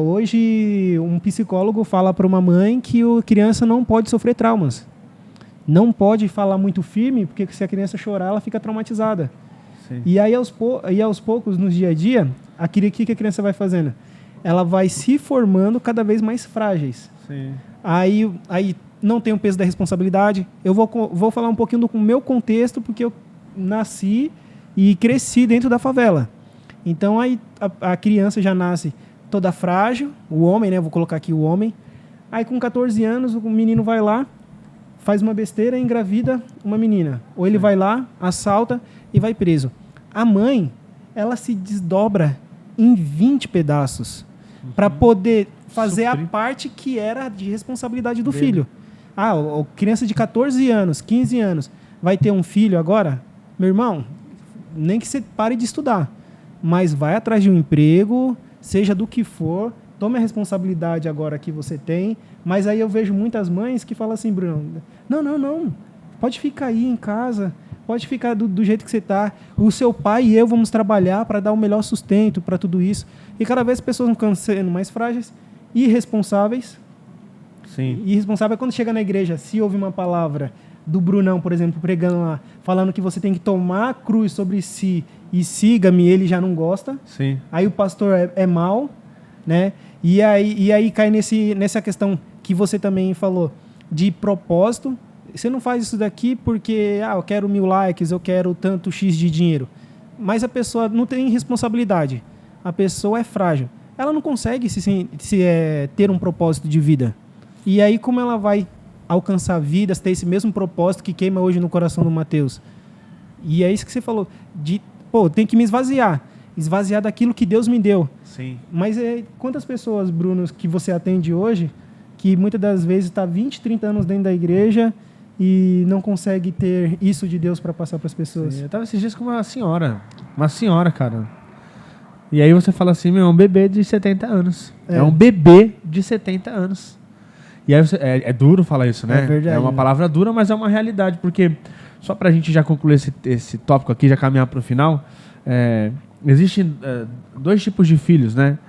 Hoje, um psicólogo fala para uma mãe que a criança não pode sofrer traumas. Não pode falar muito firme, porque se a criança chorar, ela fica traumatizada. Sim. E aí, aos poucos, no dia a dia, o que a criança vai fazendo? Ela vai se formando cada vez mais frágeis. Sim. Aí não tem o peso da responsabilidade. Eu vou falar um pouquinho do meu contexto, porque eu nasci e cresci dentro da favela. Então, aí a criança já nasce toda frágil, o homem, né? Vou colocar aqui o homem. Aí, com 14 anos, o menino vai lá, faz uma besteira e engravida uma menina. Ou ele vai lá, assalta e vai preso. A mãe, ela se desdobra em 20 pedaços para poder fazer a parte que era de responsabilidade do filho. A criança de 14 anos, 15 anos, vai ter um filho agora? Meu irmão, nem que você pare de estudar. mas vai atrás de um emprego, seja do que for, tome a responsabilidade agora que você tem. Mas aí eu vejo muitas mães que falam assim, Bruno, não, pode ficar aí em casa, pode ficar do jeito que você está. O seu pai e eu vamos trabalhar para dar o melhor sustento para tudo isso. E cada vez as pessoas vão sendo mais frágeis, irresponsáveis. Sim. Irresponsável é quando chega na igreja, se ouve uma palavra do Brunão, por exemplo, pregando lá, falando que você tem que tomar a cruz sobre si e siga-me, ele já não gosta. Sim. Aí o pastor é mau, né? E aí cai nessa questão que você também falou, de propósito. Você não faz isso daqui porque eu quero 1000 likes, eu quero tanto X de dinheiro. Mas a pessoa não tem responsabilidade. A pessoa é frágil. Ela não consegue ter um propósito de vida. E aí como ela vai alcançar vidas, ter esse mesmo propósito que queima hoje no coração do Mateus? E é isso que você falou. Tem que me esvaziar. Esvaziar daquilo que Deus me deu. Sim. Mas quantas pessoas, Bruno, que você atende hoje, que muitas das vezes está 20, 30 anos dentro da igreja e não consegue ter isso de Deus para passar para as pessoas? Sim. Eu estava esses dias com uma senhora, cara. E aí você fala assim, é um bebê de 70 anos. É um bebê de 70 anos. E aí é duro falar isso, né? É verdade. É uma palavra dura, mas é uma realidade. Porque, só pra gente já concluir esse tópico aqui, já caminhar pro final, existem 2 tipos de filhos, né?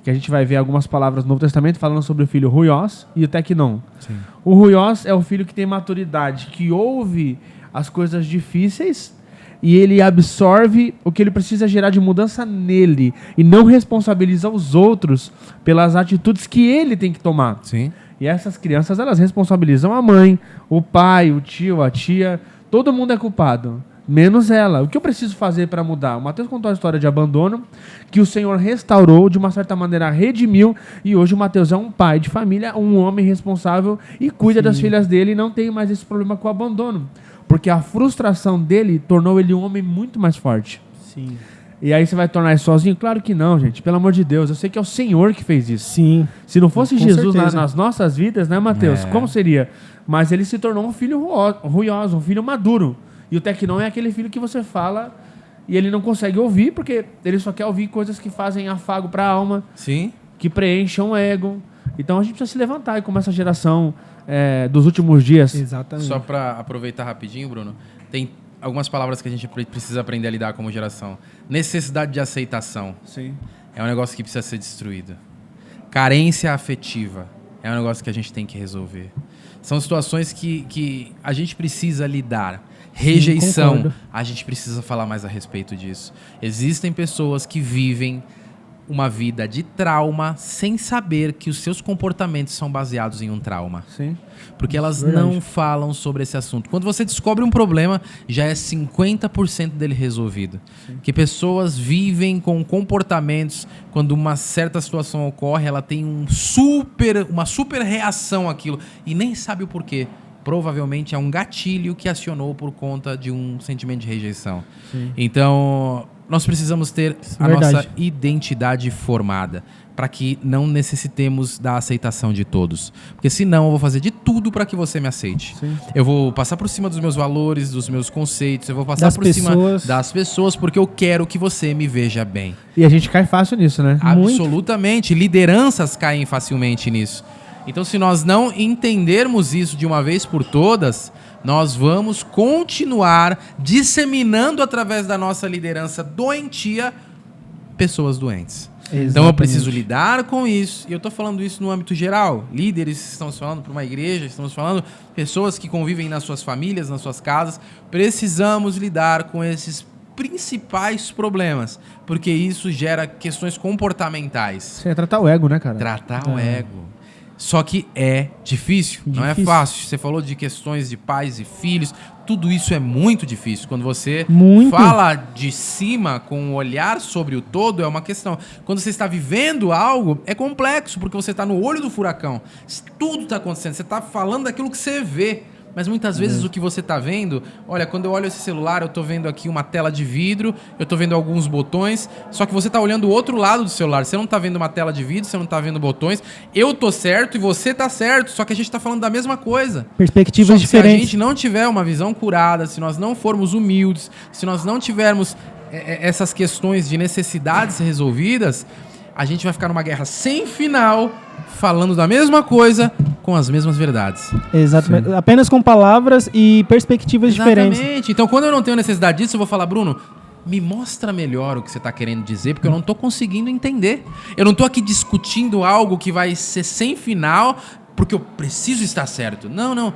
Que a gente vai ver algumas palavras no Novo Testamento falando sobre o filho ruiós e o teknon. Sim. O ruiós é o filho que tem maturidade, que ouve as coisas difíceis e ele absorve o que ele precisa gerar de mudança nele e não responsabiliza os outros pelas atitudes que ele tem que tomar. Sim. E essas crianças, elas responsabilizam a mãe, o pai, o tio, a tia. Todo mundo é culpado, menos ela. O que eu preciso fazer para mudar? O Mateus contou a história de abandono, que o Senhor restaurou, de uma certa maneira redimiu, e hoje o Mateus é um pai de família, um homem responsável e cuida das filhas dele e não tem mais esse problema com o abandono. Porque a frustração dele tornou ele um homem muito mais forte. Sim. E aí você vai tornar isso sozinho? Claro que não, gente. Pelo amor de Deus. Eu sei que é o Senhor que fez isso. Sim. Se não fosse Com Jesus certeza. nas nossas vidas, né, Mateus? Como seria? Mas ele se tornou um filho ruioso, um filho maduro. E o teknon é aquele filho que você fala e ele não consegue ouvir, porque ele só quer ouvir coisas que fazem afago para a alma. Sim. Que preencham o ego. Então a gente precisa se levantar e como essa geração dos últimos dias. Exatamente. Só para aproveitar rapidinho, Bruno, tem algumas palavras que a gente precisa aprender a lidar como geração. Necessidade de aceitação. Sim. É um negócio que precisa ser destruído. Carência afetiva. É um negócio que a gente tem que resolver. São situações que a gente precisa lidar. Rejeição. Concordo. A gente precisa falar mais a respeito disso. Existem pessoas que vivem uma vida de trauma sem saber que os seus comportamentos são baseados em um trauma. Sim. Porque elas Verdade. não falam sobre esse assunto. Quando você descobre um problema, já é 50% dele resolvido. Que pessoas vivem com comportamentos, quando uma certa situação ocorre, ela tem uma super reação àquilo e nem sabe o porquê. Provavelmente é um gatilho que acionou por conta de um sentimento de rejeição. Sim. Então, nós precisamos ter a Verdade. nossa identidade formada para que não necessitemos da aceitação de todos. Porque senão eu vou fazer de tudo para que você me aceite. Sim. Eu vou passar por cima dos meus valores, dos meus conceitos, eu vou passar Das por cima pessoas. das pessoas porque eu quero que você me veja bem. E a gente cai fácil nisso, né? Absolutamente. Lideranças caem facilmente nisso. Então, se nós não entendermos isso de uma vez por todas, nós vamos continuar disseminando através da nossa liderança doentia pessoas doentes. Então, eu Exatamente. preciso lidar com isso. E eu estou falando isso no âmbito geral. Líderes, estamos falando para uma igreja, estamos falando pessoas que convivem nas suas famílias, nas suas casas. Precisamos lidar com esses principais problemas, porque isso gera questões comportamentais. Você ia tratar o ego, né, cara? Tratar o ego. Só que é difícil, não é Difícil. fácil. Você falou de questões de pais e filhos, tudo isso é muito difícil. Quando você Muito. fala de cima com um olhar sobre o todo, é uma questão. Quando você está vivendo algo, é complexo, porque você está no olho do furacão. Tudo está acontecendo, você está falando daquilo que você vê. Mas muitas vezes o que você tá vendo... Olha, quando eu olho esse celular, eu tô vendo aqui uma tela de vidro, eu tô vendo alguns botões, só que você tá olhando o outro lado do celular. Você não tá vendo uma tela de vidro, você não tá vendo botões. Eu tô certo e você tá certo, só que a gente tá falando da mesma coisa. Perspectivas diferentes. Se a gente não tiver uma visão curada, se nós não formos humildes, se nós não tivermos essas questões de necessidades resolvidas, a gente vai ficar numa guerra sem final, falando da mesma coisa, com as mesmas verdades. Exatamente. Sim. Apenas com palavras e perspectivas diferentes. Exatamente. Então, quando eu não tenho necessidade disso, eu vou falar, Bruno, me mostra melhor o que você está querendo dizer, porque eu não estou conseguindo entender. Eu não estou aqui discutindo algo que vai ser sem final, porque eu preciso estar certo. Não.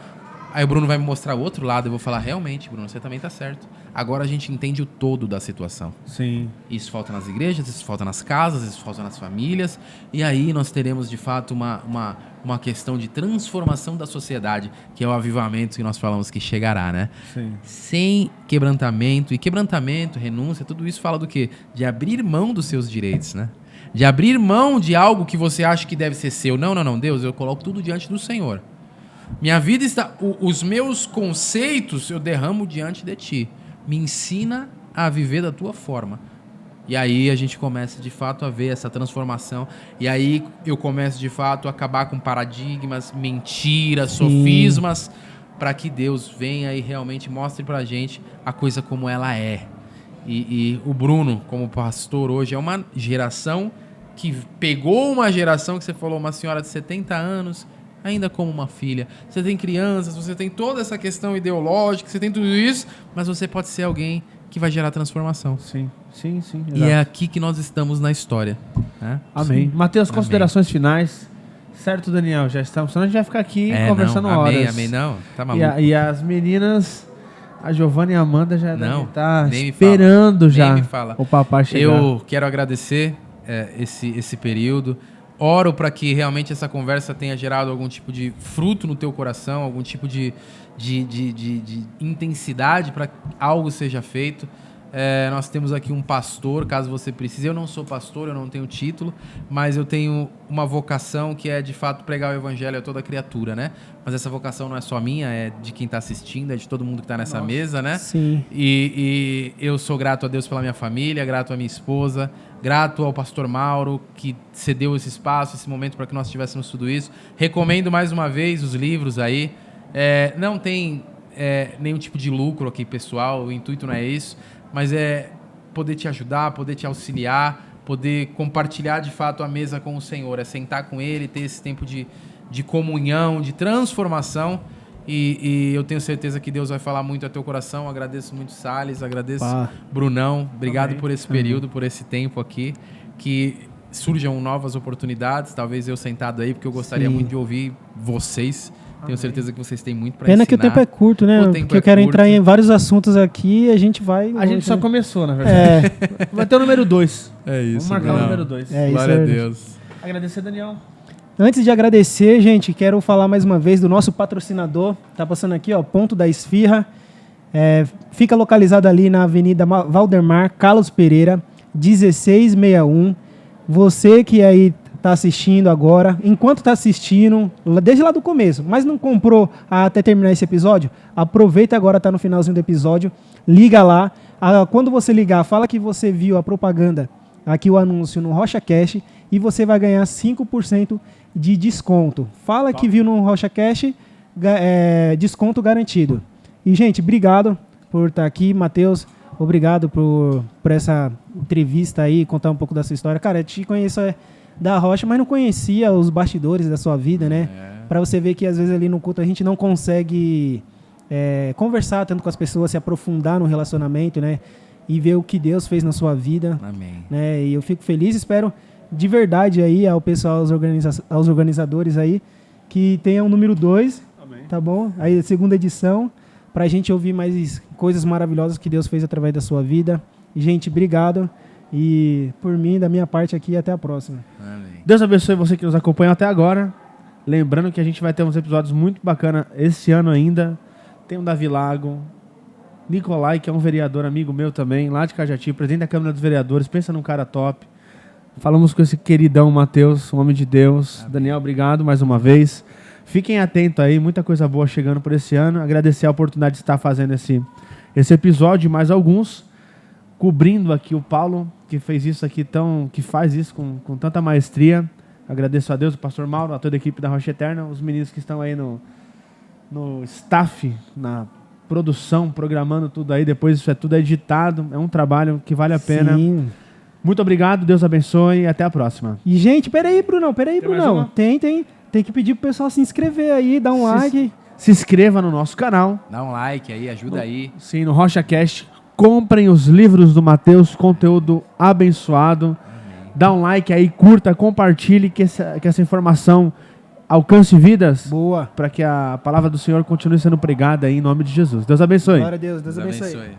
Aí o Bruno vai me mostrar o outro lado, eu vou falar, realmente, Bruno, você também está certo. Agora a gente entende o todo da situação. Sim. Isso falta nas igrejas, isso falta nas casas, isso falta nas famílias. E aí nós teremos, de fato, uma questão de transformação da sociedade, que é o avivamento que nós falamos que chegará, né? Sim. Sem quebrantamento. E quebrantamento, renúncia, tudo isso fala do quê? De abrir mão dos seus direitos, né? De abrir mão de algo que você acha que deve ser seu. Não, Deus, eu coloco tudo diante do Senhor. Minha vida está... Os meus conceitos eu derramo diante de Ti. Me ensina a viver da Tua forma. E aí a gente começa, de fato, a ver essa transformação. E aí eu começo, de fato, a acabar com paradigmas, mentiras, sofismas, para que Deus venha e realmente mostre pra gente a coisa como ela é. E o Bruno, como pastor hoje, é uma geração que pegou uma geração que você falou, uma senhora de 70 anos... ainda como uma filha. Você tem crianças, você tem toda essa questão ideológica, você tem tudo isso, mas você pode ser alguém que vai gerar transformação. Sim. Exato. E é aqui que nós estamos na história. Né? Amém. Sim. Mateus, considerações finais. Certo, Daniel? Já estamos. Senão a gente vai ficar aqui conversando horas. Amém, não. Tá maluco. E as meninas, a Giovana e a Amanda já devem estar nem esperando já nem me fala. O papai chegar. Eu quero agradecer esse período. Oro para que realmente essa conversa tenha gerado algum tipo de fruto no teu coração, algum tipo de intensidade para que algo seja feito. Nós temos aqui um pastor, caso você precise. Eu não sou pastor, eu não tenho título, mas eu tenho uma vocação que é, de fato, pregar o evangelho a toda criatura, né? Mas essa vocação não é só minha, é de quem está assistindo, é de todo mundo que está nessa mesa, né? Sim. E eu sou grato a Deus pela minha família, grato à minha esposa, grato ao pastor Mauro, que cedeu esse espaço, esse momento para que nós tivéssemos tudo isso. Recomendo mais uma vez os livros aí. Não tem nenhum tipo de lucro aqui, pessoal, o intuito não é isso, mas é poder te ajudar, poder te auxiliar, poder compartilhar de fato a mesa com o Senhor, é sentar com Ele, ter esse tempo de comunhão, de transformação. E eu tenho certeza que Deus vai falar muito ao teu coração. Agradeço muito, Salles, agradeço, Brunão. Obrigado por esse período, por esse tempo aqui. Que surjam novas oportunidades, talvez eu sentado aí, porque eu gostaria muito de ouvir vocês. Tenho certeza que vocês têm muito para ensinar. Pena que o tempo é curto, né? Porque eu quero entrar em vários assuntos aqui e a gente vai... A gente só começou, na verdade. Vai ter o número 2. É isso. Vamos marcar o número 2. Glória a Deus. Agradecer, Daniel. Antes de agradecer, gente, quero falar mais uma vez do nosso patrocinador. Tá passando aqui, ó, Ponto da Esfirra. Fica localizado ali na Avenida Valdemar Carlos Pereira, 1661. Você que aí tá assistindo agora, enquanto tá assistindo, desde lá do começo, mas não comprou até terminar esse episódio, aproveita agora, tá no finalzinho do episódio, liga lá. Quando você ligar, fala que você viu a propaganda, aqui o anúncio no Rocha Cash, e você vai ganhar 5% de desconto. Fala que viu no Rocha Cash, desconto garantido. E, gente, obrigado por estar aqui. Mateus, obrigado por essa entrevista aí, contar um pouco dessa história. Cara, eu te conheço da Rocha, mas não conhecia os bastidores da sua vida, né? Para você ver que, às vezes, ali no culto a gente não consegue conversar tanto com as pessoas, se aprofundar no relacionamento, né? E ver o que Deus fez na sua vida. Amém. Né? E eu fico feliz, espero de verdade aí ao pessoal, aos organizadores aí, que tenha o número 2, tá bom? Aí a segunda edição, pra gente ouvir mais coisas maravilhosas que Deus fez através da sua vida. E, gente, obrigado. E por mim, da minha parte aqui, até a próxima. Amém. Deus abençoe você que nos acompanhou até agora. Lembrando que a gente vai ter uns episódios muito bacanas esse ano ainda. Tem o Davi Lago, Nicolai, que é um vereador amigo meu também, lá de Cajati, presidente da Câmara dos Vereadores, pensa num cara top. Falamos com esse queridão Mateus, um homem de Deus. Amém. Daniel, obrigado mais uma vez. Fiquem atentos aí, muita coisa boa chegando por esse ano. Agradecer a oportunidade de estar fazendo esse episódio e mais alguns, cobrindo aqui o Paulo, que fez isso aqui que faz isso com tanta maestria. Agradeço a Deus, o pastor Mauro, a toda a equipe da Rocha Eterna, os meninos que estão aí no staff, na produção, programando tudo aí. Depois isso é tudo editado. É um trabalho que vale a pena. Sim. Muito obrigado, Deus abençoe e até a próxima. E, gente, peraí, Brunão. Tem que pedir pro pessoal se inscrever aí, dar um like. Se inscreva no nosso canal. Dá um like aí, ajuda aí. Sim, no RochaCast. Comprem os livros do Mateus, conteúdo abençoado. Amém. Dá um like aí, curta, compartilhe, que essa informação alcance vidas. Boa. Para que a palavra do Senhor continue sendo pregada aí, em nome de Jesus. Deus abençoe. Glória a Deus, Deus abençoe.